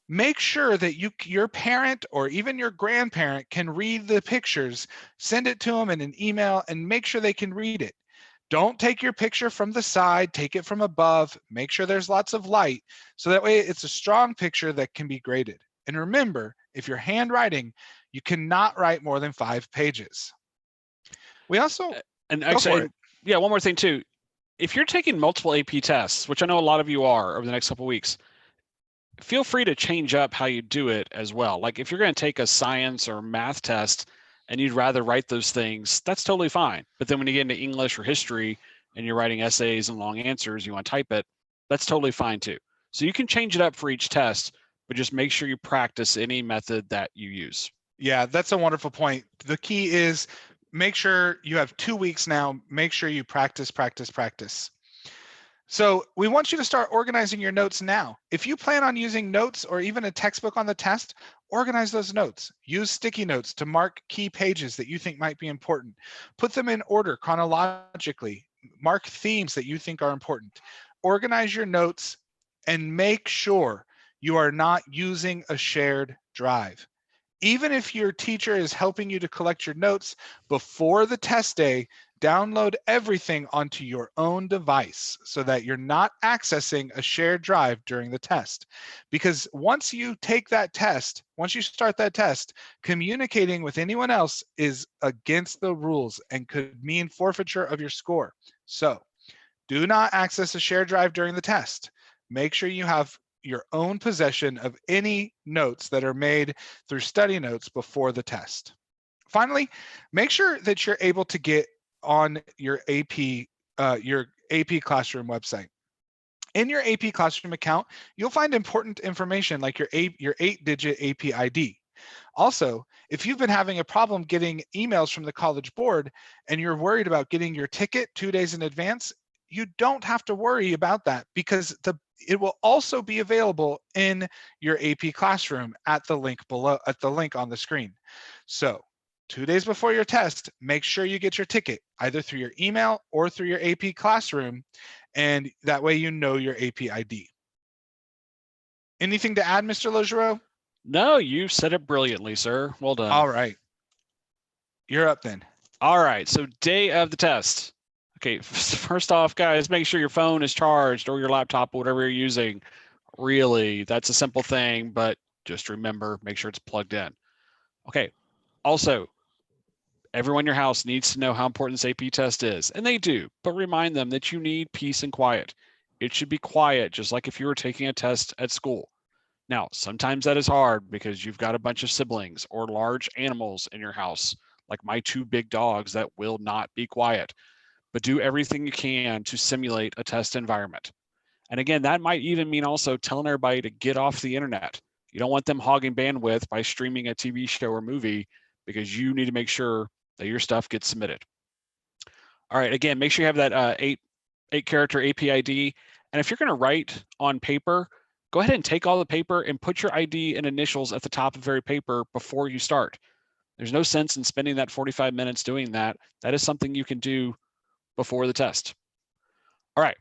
make sure that your parent or even your grandparent can read the pictures. Send it to them in an email and make sure they can read it. Don't take your picture from the side, take it from above, make sure there's lots of light, so that way it's a strong picture that can be graded. And remember, if you're handwriting, you cannot write more than 5 pages. We also, and actually, yeah, one more thing too. If you're taking multiple AP tests, which I know a lot of you are over the next couple of weeks, feel free to change up how you do it as well. Like if you're going to take a science or math test and you'd rather write those things, that's totally fine. But then when you get into English or history and you're writing essays and long answers, you want to type it, that's totally fine too. So you can change it up for each test, but just make sure you practice any method that you use. Yeah, that's a wonderful point. The key is make sure you have 2 weeks now. Make sure you practice. So we want you to start organizing your notes now. If you plan on using notes or even a textbook on the test, organize those notes. Use sticky notes to mark key pages that you think might be important. Put them in order chronologically. Mark themes that you think are important. Organize your notes and make sure you are not using a shared drive. Even if your teacher is helping you to collect your notes before the test day, download everything onto your own device so that you're not accessing a shared drive during the test. Because once you take that test, once you start that test, communicating with anyone else is against the rules and could mean forfeiture of your score. So do not access a shared drive during the test. Make sure you have your own possession of any notes that are made through study notes before the test. Finally, make sure that you're able to get on your AP Classroom website. In your AP Classroom account, you'll find important information like your 8-digit AP ID. Also, if you've been having a problem getting emails from the College Board and you're worried about getting your ticket 2 days in advance, you don't have to worry about that because it will also be available in your AP Classroom at the link below, at the link on the screen. So 2 days before your test, make sure you get your ticket either through your email or through your AP Classroom, and that way you know your AP ID. Anything to add, Mr. Laugereau? No, you said it brilliantly, sir. Well done. All right. You're up then. All right, so day of the test. Okay, first off, guys, make sure your phone is charged or your laptop, whatever you're using. Really, that's a simple thing, but just remember, make sure it's plugged in. Okay, also, everyone in your house needs to know how important this AP test is, and they do, but remind them that you need peace and quiet. It should be quiet, just like if you were taking a test at school. Now, sometimes that is hard because you've got a bunch of siblings or large animals in your house, like my two big dogs that will not be quiet, but do everything you can to simulate a test environment. And again, that might even mean also telling everybody to get off the internet. You don't want them hogging bandwidth by streaming a TV show or movie because you need to make sure that your stuff gets submitted. All right, again, make sure you have that eight character AP ID. And if you're going to write on paper, go ahead and take all the paper and put your ID and initials at the top of every paper before you start. There's no sense in spending that 45 minutes doing that. That is something you can do before the test. All right.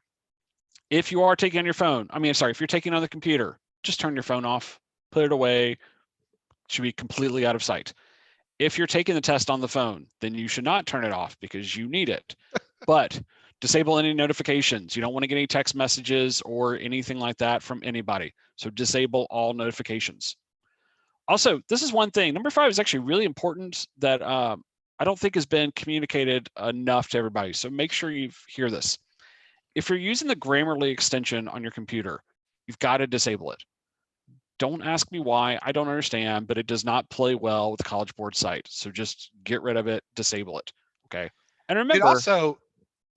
If you are taking on your phone, if you're taking on the computer, just turn your phone off, put it away. It should be completely out of sight. If you're taking the test on the phone, then you should not turn it off because you need it. But disable any notifications. You don't want to get any text messages or anything like that from anybody. So disable all notifications. Also, this is one thing. Number 5 is actually really important that I don't think has been communicated enough to everybody. So make sure you hear this. If you're using the Grammarly extension on your computer, you've got to disable it. Don't ask me why. I don't understand, but it does not play well with the College Board site. So just get rid of it, disable it. Okay. And It remember, also,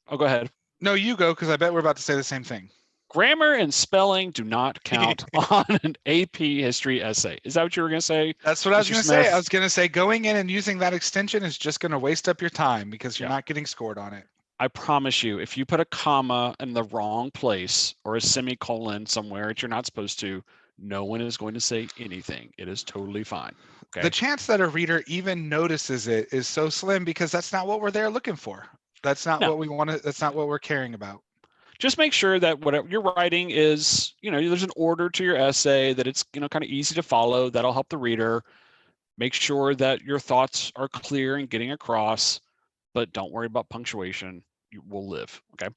oh, go ahead. no, you go, because I bet we're about to say the same thing. Grammar and spelling do not count on an AP history essay. Is that what you were going to say? That's what I was Mr. going to say. Smith? I was going to say going in and using that extension is just going to waste up your time because you're Yeah. not getting scored on it. I promise you, if you put a comma in the wrong place or a semicolon somewhere that you're not supposed to, no one is going to say anything. It is totally fine. Okay. The chance that a reader even notices it is so slim because that's not what we're there looking for. That's not what we want to, that's not what we're caring about. Just make sure that whatever you're writing is, there's an order to your essay, that it's, kind of easy to follow. That'll help the reader. Make sure that your thoughts are clear and getting across, but don't worry about punctuation. You will live. Okay.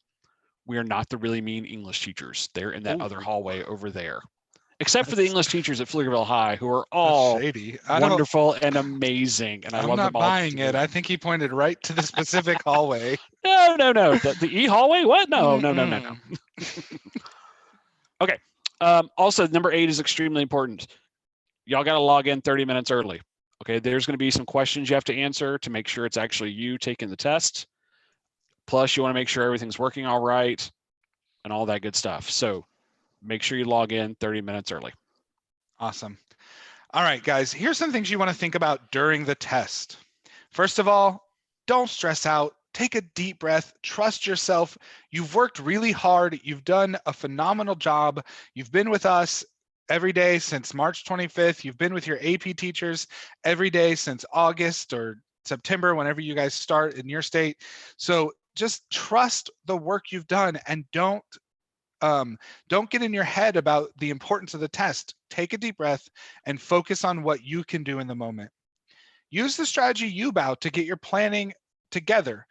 We are not the really mean English teachers. They're in that other hallway over there. Except for the English teachers at Pflugerville High, who are all shady. wonderful and amazing. And I love them all. I'm not buying it. I think he pointed right to the specific hallway. No. The E hallway? What? No. Okay. Also, number 8 is extremely important. Y'all got to log in 30 minutes early. Okay. There's going to be some questions you have to answer to make sure it's actually you taking the test. Plus, you want to make sure everything's working all right and all that good stuff. So make sure you log in 30 minutes early. Awesome. All right, guys, here's some things you want to think about during the test. First of all, don't stress out. Take a deep breath. Trust yourself. You've worked really hard. You've done a phenomenal job. You've been with us every day since March 25th. You've been with your AP teachers every day since August or September, whenever you guys start in your state. So just trust the work you've done and don't get in your head about the importance of the test. Take a deep breath and focus on what you can do in the moment. Use the strategy U-bow to get your planning together.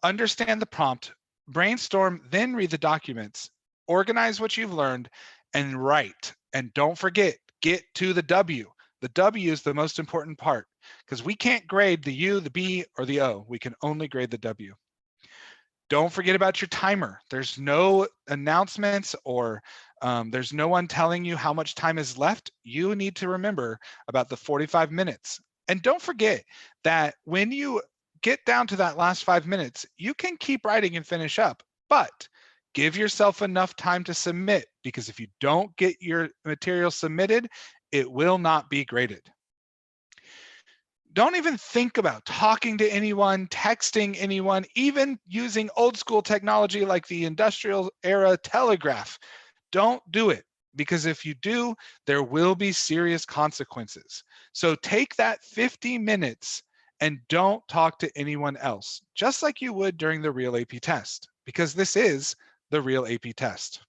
Understand the prompt, brainstorm, then read the documents. Organize what you've learned and write. And don't forget, get to the W. The W is the most important part because we can't grade the U, the B, or the O. We can only grade the W. Don't forget about your timer. There's no announcements or there's no one telling you how much time is left. You need to remember about the 45 minutes. And don't forget that when you get down to that last 5 minutes, you can keep writing and finish up, but give yourself enough time to submit, because if you don't get your material submitted, it will not be graded. Don't even think about talking to anyone, texting anyone, even using old school technology like the industrial era telegraph. Don't do it, because if you do, there will be serious consequences. So take that 50 minutes and don't talk to anyone else, just like you would during the real AP test, because this is the real AP test.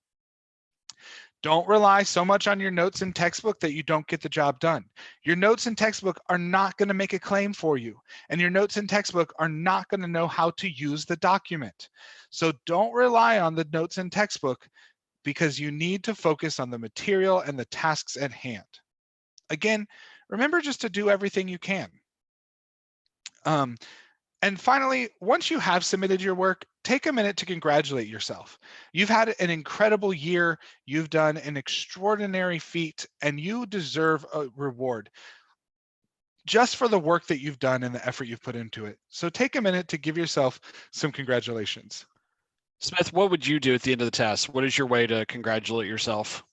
Don't rely so much on your notes and textbook that you don't get the job done. Your notes and textbook are not going to make a claim for you, and your notes and textbook are not going to know how to use the document. So don't rely on the notes and textbook, because you need to focus on the material and the tasks at hand. Again, remember just to do everything you can. And finally, once you have submitted your work, take a minute to congratulate yourself. You've had an incredible year, you've done an extraordinary feat, and you deserve a reward just for the work that you've done and the effort you've put into it. So take a minute to give yourself some congratulations. Smith, what would you do at the end of the test? What is your way to congratulate yourself?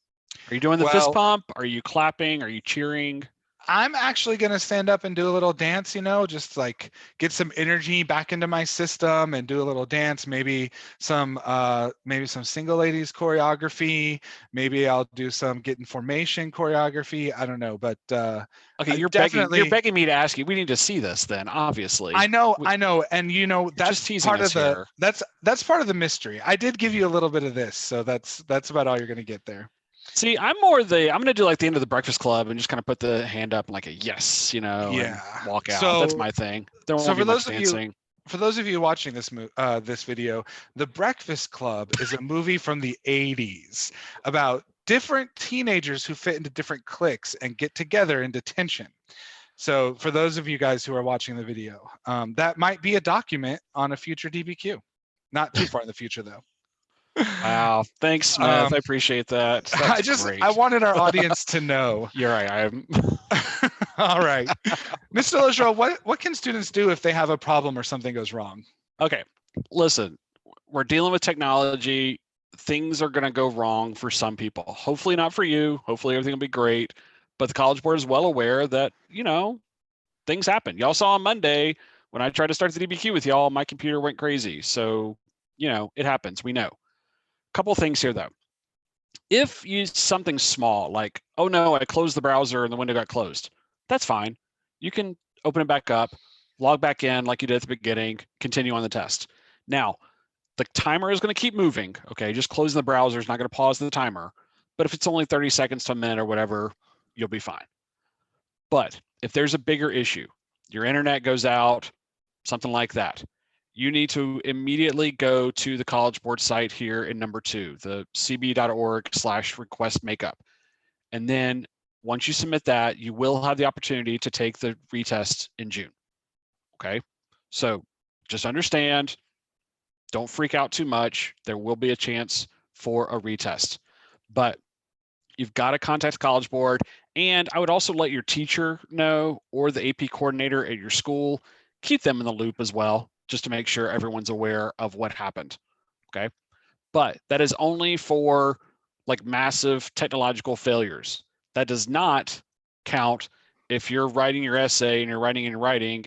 Are you doing the fist Well, pump? Are you clapping? Are you cheering? I'm actually going to stand up and do a little dance, just like get some energy back into my system and do a little dance, maybe some single ladies choreography, maybe I'll do some get in formation choreography, I don't know, but okay, you're begging me to ask you. We need to see this then, obviously. I know, and that's just teasing part us of the here. that's part of the mystery. I did give you a little bit of this, so that's about all you're going to get there. See, I'm going to do like the end of the Breakfast Club and just kind of put the hand up and like a yes, and walk out. So that's my thing. There won't be much dancing. For those of you watching this video, The Breakfast Club is a movie from the 80s about different teenagers who fit into different cliques and get together in detention. So for those of you guys who are watching the video, that might be a document on a future DBQ. Not too far in the future, though. Wow. Thanks, Smith. I appreciate that. That's great. I wanted our audience to know. You're right. I'm all right. Mr. Lojro, what can students do if they have a problem or something goes wrong? Okay. Listen, we're dealing with technology. Things are going to go wrong for some people. Hopefully not for you. Hopefully everything will be great. But the College Board is well aware that, things happen. Y'all saw on Monday when I tried to start the DBQ with y'all, my computer went crazy. So, it happens. We know. Couple things here though. If you use something small like, oh no, I closed the browser and the window got closed, that's fine. You can open it back up, log back in like you did at the beginning, continue on the test. Now, the timer is going to keep moving. Okay, just closing the browser is not going to pause the timer. But if it's only 30 seconds to a minute or whatever, you'll be fine. But if there's a bigger issue, your internet goes out, something like that, you need to immediately go to the College Board site here in number 2, the cb.org/request makeup. And then once you submit that, you will have the opportunity to take the retest in June. Okay, so just understand, don't freak out too much. There will be a chance for a retest, but you've got to contact the College Board. And I would also let your teacher know or the AP coordinator at your school, keep them in the loop as well, just to make sure everyone's aware of what happened. Okay, but that is only for like massive technological failures. That does not count if you're writing your essay and you're writing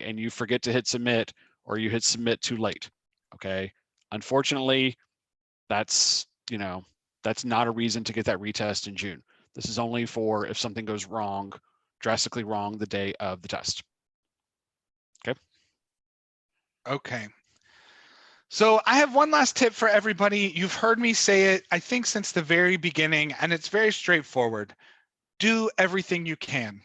and you forget to hit submit or you hit submit too late. Okay, unfortunately, that's not a reason to get that retest in June. This is only for if something goes wrong, drastically wrong the day of the test. Okay. So I have one last tip for everybody. You've heard me say it, I think, since the very beginning, and it's very straightforward. Do everything you can.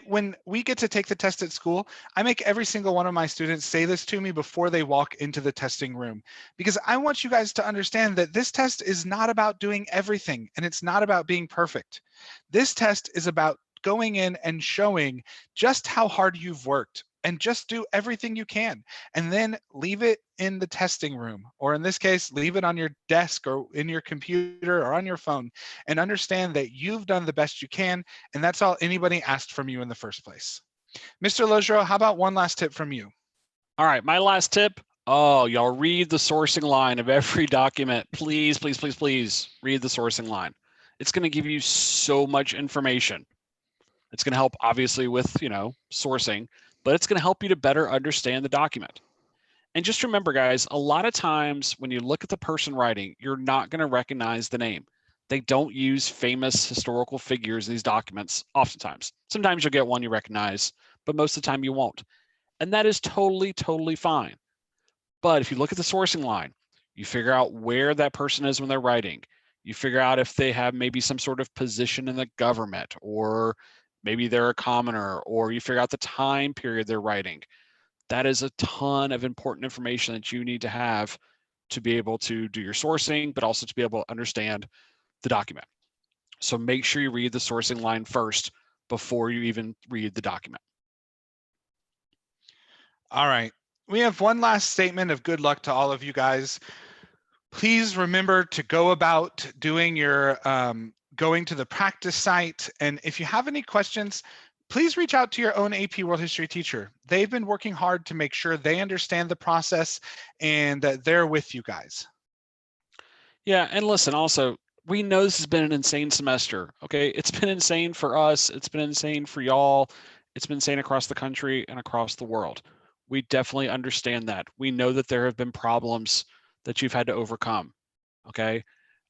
When we get to take the test at school, I make every single one of my students say this to me before they walk into the testing room, because I want you guys to understand that this test is not about doing everything, and it's not about being perfect. This test is about going in and showing just how hard you've worked, and just do everything you can, and then leave it in the testing room, or in this case, leave it on your desk or in your computer or on your phone, and understand that you've done the best you can, and that's all anybody asked from you in the first place. Mr. Lojro, how about one last tip from you? All right, my last tip. Oh, y'all read the sourcing line of every document. Please, please, please, please read the sourcing line. It's going to give you so much information. It's going to help obviously with, sourcing, but it's going to help you to better understand the document. And just remember, guys, a lot of times when you look at the person writing, you're not going to recognize the name. They don't use famous historical figures in these documents oftentimes. Sometimes you'll get one you recognize, but most of the time you won't. And that is totally, totally fine. But if you look at the sourcing line, you figure out where that person is when they're writing. You figure out if they have maybe some sort of position in the government, or maybe they're a commoner, or you figure out the time period they're writing. That is a ton of important information that you need to have to be able to do your sourcing, but also to be able to understand the document. So make sure you read the sourcing line first before you even read the document. All right. We have one last statement of good luck to all of you guys. Please remember to go about doing your going to the practice site. And if you have any questions, please reach out to your own AP World History teacher. They've been working hard to make sure they understand the process and that they're with you guys. Yeah, and listen, also, we know this has been an insane semester, okay? It's been insane for us. It's been insane for y'all. It's been insane across the country and across the world. We definitely understand that. We know that there have been problems that you've had to overcome, okay?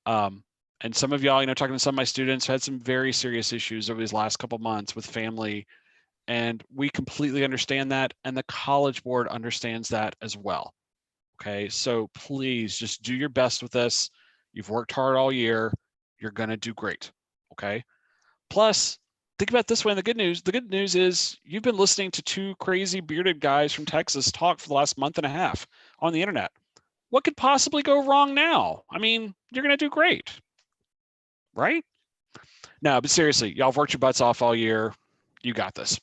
And some of y'all, talking to some of my students, had some very serious issues over these last couple months with family, and we completely understand that, and the College Board understands that as well, okay? So please just do your best with this. You've worked hard all year. You're gonna do great, okay? Plus, think about it this way, and the good news is you've been listening to two crazy bearded guys from Texas talk for the last month and a half on the internet. What could possibly go wrong now? I mean, you're gonna do great, right? No, but seriously, y'all have worked your butts off all year. You got this.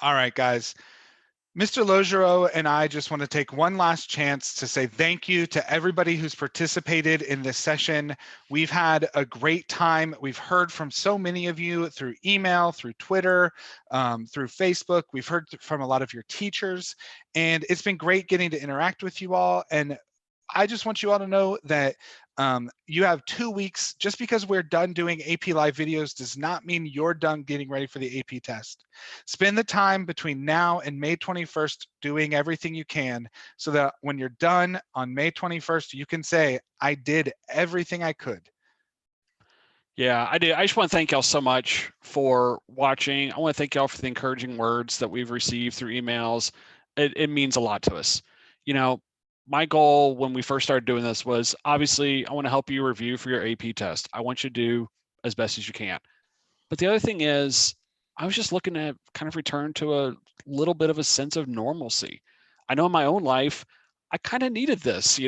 All right, guys. Mr. Logereau and I just want to take one last chance to say thank you to everybody who's participated in this session. We've had a great time. We've heard from so many of you through email, through Twitter, through Facebook. We've heard from a lot of your teachers, and it's been great getting to interact with you all. And I just want you all to know that you have 2 weeks. Just because we're done doing AP Live videos does not mean you're done getting ready for the AP test. Spend the time between now and May 21st doing everything you can so that when you're done on May 21st, you can say, I did everything I could. Yeah, I did. I just want to thank y'all so much for watching. I want to thank y'all for the encouraging words that we've received through emails. It means a lot to us. My goal when we first started doing this was, obviously, I want to help you review for your AP test. I want you to do as best as you can. But the other thing is, I was just looking to kind of return to a little bit of a sense of normalcy. I know in my own life, I kind of needed this,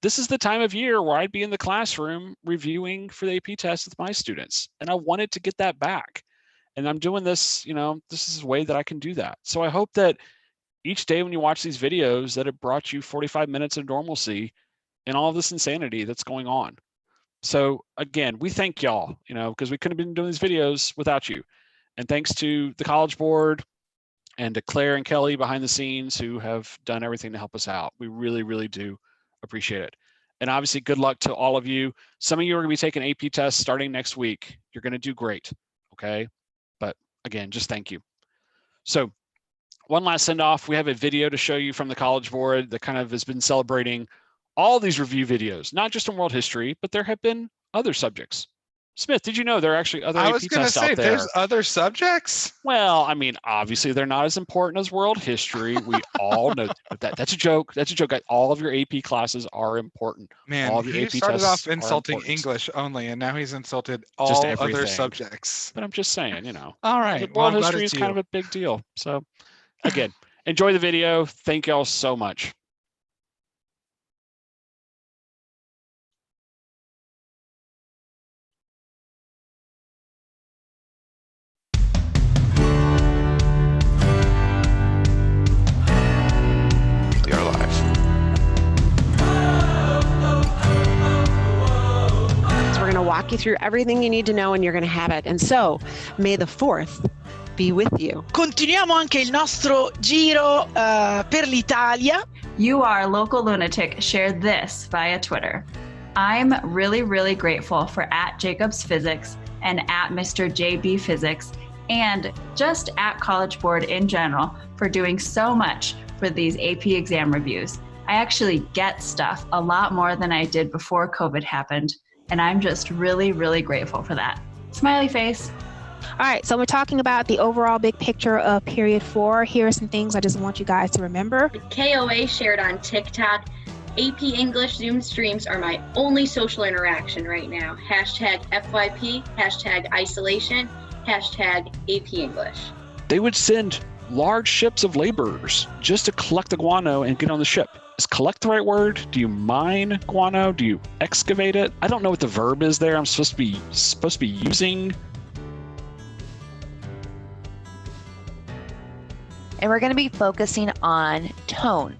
This is the time of year where I'd be in the classroom reviewing for the AP test with my students, and I wanted to get that back. And I'm doing this, this is a way that I can do that. So I hope that each day when you watch these videos that it brought you 45 minutes of normalcy in all of this insanity that's going on. So again, we thank y'all, because we couldn't have been doing these videos without you. And thanks to the College Board and to Claire and Kelly behind the scenes who have done everything to help us out. We really, really do appreciate it. And obviously, good luck to all of you. Some of you are going to be taking AP tests starting next week. You're going to do great, okay? But again, just thank you. So one last send off. We have a video to show you from the College Board that kind of has been celebrating all these review videos, not just in world history, but there have been other subjects. Smith, did you know there are actually other AP tests out there? There's other subjects? Well, I mean, obviously they're not as important as world history. We all know that. That's a joke. That's a joke. All of your AP classes are important. Man, all of your he AP started tests off insulting English only, and now he's insulted just all everything. other subjects. But I'm just saying, All right. World history is kind of a big deal. So again, enjoy the video. Thank y'all so much. We are live. So we're going to walk you through everything you need to know, and you're going to have it. And so, May the 4th be with you. Continuiamo anche il nostro giro per l'Italia. You Are Local Lunatic shared this via Twitter. I'm really, really grateful for @JacobsPhysics and @Mr. JB Physics and just @College Board in general for doing so much for these AP exam reviews. I actually get stuff a lot more than I did before COVID happened, and I'm just really, really grateful for that. Smiley face. All right, so we're talking about the overall big picture of period 4. Here are some things I just want you guys to remember. KOA shared on TikTok AP English Zoom streams are my only social interaction right now. Hashtag FYP, hashtag isolation, hashtag AP English. They would send large ships of laborers just to collect the guano and get on the ship. Is collect the right word? Do you mine guano? Do you excavate it? I don't know what the verb is there. I'm supposed to be using. And we're going to be focusing on tone.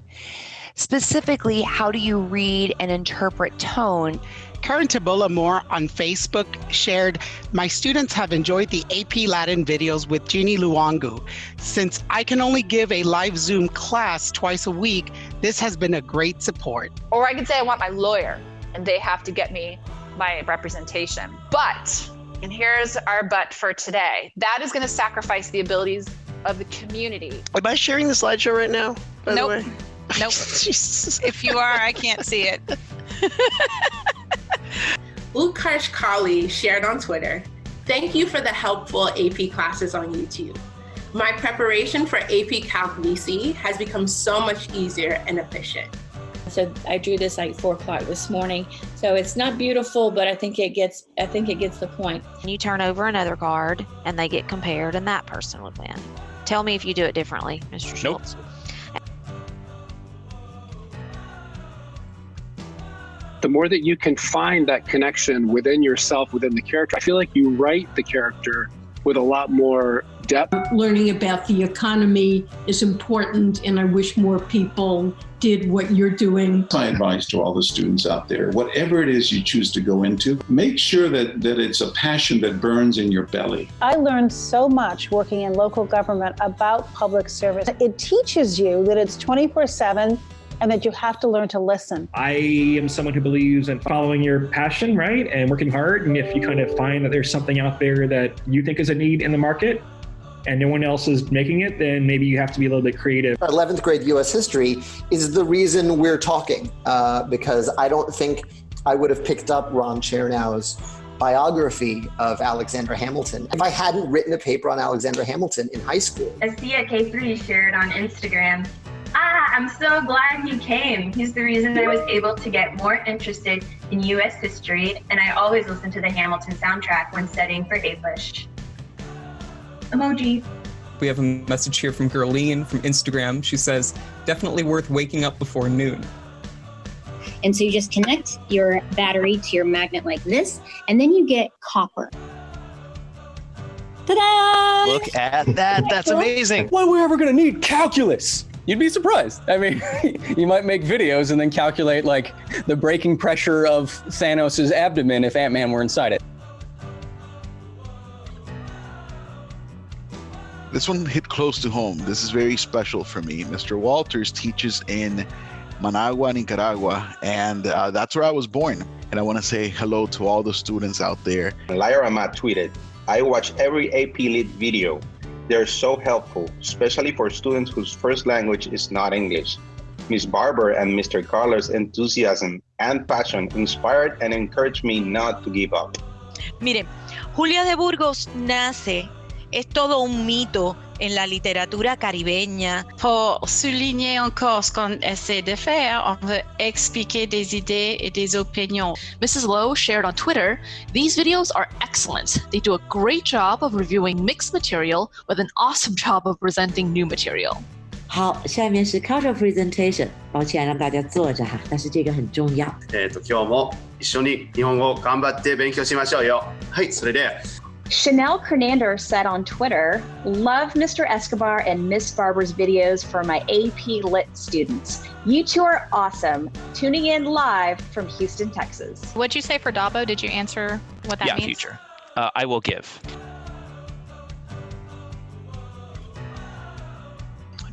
Specifically, how do you read and interpret tone? Karen Tabola Moore on Facebook shared, my students have enjoyed the AP Latin videos with Jeannie Luangu. Since I can only give a live Zoom class twice a week, this has been a great support. Or I could say I want my lawyer and they have to get me my representation. But, and here's our but for today, that is going to sacrifice the abilities of the community. Am I sharing the slideshow right now? Nope. Nope. If you are, I can't see it. Utkarsh Kali shared on Twitter, thank you for the helpful AP classes on YouTube. My preparation for AP Calc VC has become so much easier and efficient. So I drew this like 4 o'clock this morning. So it's not beautiful, but I think it gets the point. You turn over another card and they get compared and that person would win. Tell me if you do it differently, Mr. Schultz. Nope. The more that you can find that connection within yourself, within the character, I feel like you write the character with a lot more depth. Learning about the economy is important, and I wish more people did what you're doing. My advice to all the students out there, whatever it is you choose to go into, make sure that it's a passion that burns in your belly. I learned so much working in local government about public service. It teaches you that it's 24/7 and that you have to learn to listen. I am someone who believes in following your passion, right? And working hard. And if you kind of find that there's something out there that you think is a need in the market and no one else is making it, then maybe you have to be a little bit creative. 11th grade US history is the reason we're talking, because I don't think I would have picked up Ron Chernow's biography of Alexander Hamilton if I hadn't written a paper on Alexander Hamilton in high school. Asia K3 shared on Instagram, I'm so glad he came. He's the reason I was able to get more interested in US history, and I always listen to the Hamilton soundtrack when studying for APUSH. Emoji. We have a message here from Girleen from Instagram. She says, definitely worth waking up before noon. And so you just connect your battery to your magnet like this, and then you get copper. Ta-da! Look at that. That's amazing. When we're ever going to need calculus? You'd be surprised. I mean, you might make videos and then calculate like the breaking pressure of Thanos' abdomen if Ant-Man were inside it. This one hit close to home. This is very special for me. Mr. Walters teaches in Managua, Nicaragua, and that's where I was born. And I want to say hello to all the students out there. Lyra Matt tweeted, I watch every AP Lit video. They're so helpful, especially for students whose first language is not English. Ms. Barber and Mr. Carler's enthusiasm and passion inspired and encouraged me not to give up. Miren, Julia de Burgos nace, es todo un mito en la littérature caribeña. Pour souligner encore ce qu'on essaie de faire, on veut expliquer des idées et des opinions. Mrs. Lowe shared on Twitter, these videos are excellent. They do a great job of reviewing mixed material with an awesome job of presenting new material. 好，下面是 cultural presentation。抱歉让大家坐着哈，但是这个很重要。今日も一緒に日本語を頑張って勉強しましょうよ。はい、それで。Chanel Kernander said on Twitter, love Mr. Escobar and Miss Barber's videos for my AP Lit students. You two are awesome. Tuning in live from Houston, Texas. What'd you say for Dabo? Did you answer what that means? Yeah, future. I will give.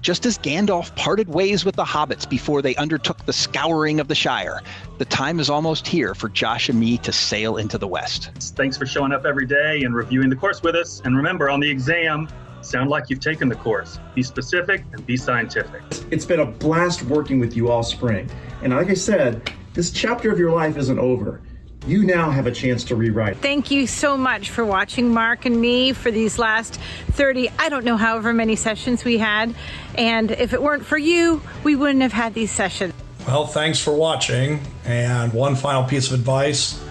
Just as Gandalf parted ways with the hobbits before they undertook the scouring of the Shire, the time is almost here for Josh and me to sail into the West. Thanks for showing up every day and reviewing the course with us. And remember, on the exam, sound like you've taken the course. Be specific and be scientific. It's been a blast working with you all spring. And like I said, this chapter of your life isn't over. You now have a chance to rewrite. Thank you so much for watching Mark and me for these last 30, I don't know, however many sessions we had. And if it weren't for you, we wouldn't have had these sessions. Well, thanks for watching. And one final piece of advice.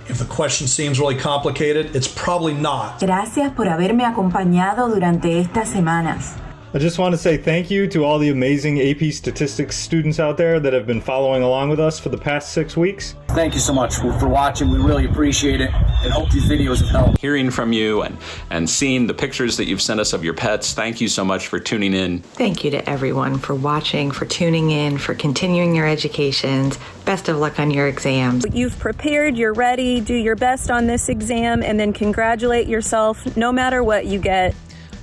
If the question seems really complicated, it's probably not. Gracias por haberme acompañado durante estas semanas. I just want to say thank you to all the amazing AP Statistics students out there that have been following along with us for the past 6 weeks. Thank you so much for watching. We really appreciate it and hope these videos have helped. Hearing from you and seeing the pictures that you've sent us of your pets, thank you so much for tuning in. Thank you to everyone for watching, for tuning in, for continuing your educations. Best of luck on your exams. You've prepared, you're ready, do your best on this exam, and then congratulate yourself no matter what you get.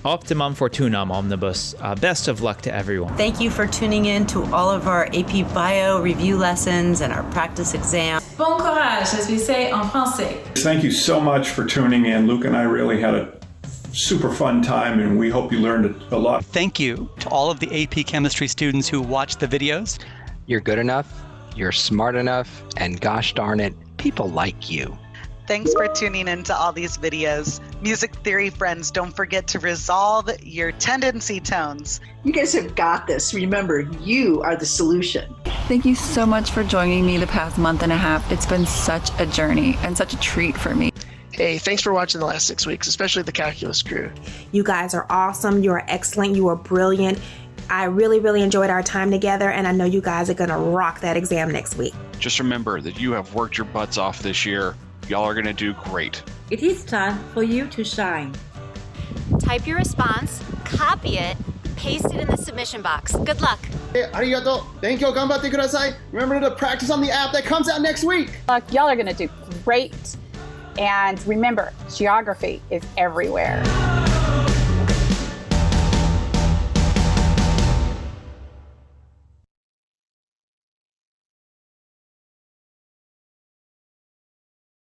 Optimum Fortunam Omnibus. Best of luck to everyone. Thank you for tuning in to all of our AP Bio review lessons and our practice exam. Bon courage, as we say en français. Thank you so much for tuning in. Luke and I really had a super fun time, and we hope you learned a lot. Thank you to all of the AP Chemistry students who watched the videos. You're good enough, you're smart enough, and gosh darn it, people like you. Thanks for tuning into all these videos. Music theory friends, don't forget to resolve your tendency tones. You guys have got this. Remember, you are the solution. Thank you so much for joining me the past month and a half. It's been such a journey and such a treat for me. Hey, thanks for watching the last 6 weeks, especially the calculus crew. You guys are awesome. You are excellent. You are brilliant. I really, really enjoyed our time together, and I know you guys are going to rock that exam next week. Just remember that you have worked your butts off this year. Y'all are going to do great. It is time for you to shine. Type your response, copy it, paste it in the submission box. Good luck. Hey, arigato. Thank you. Ganbatte kudasai. Remember to practice on the app that comes out next week. Y'all are going to do great. And remember, geography is everywhere.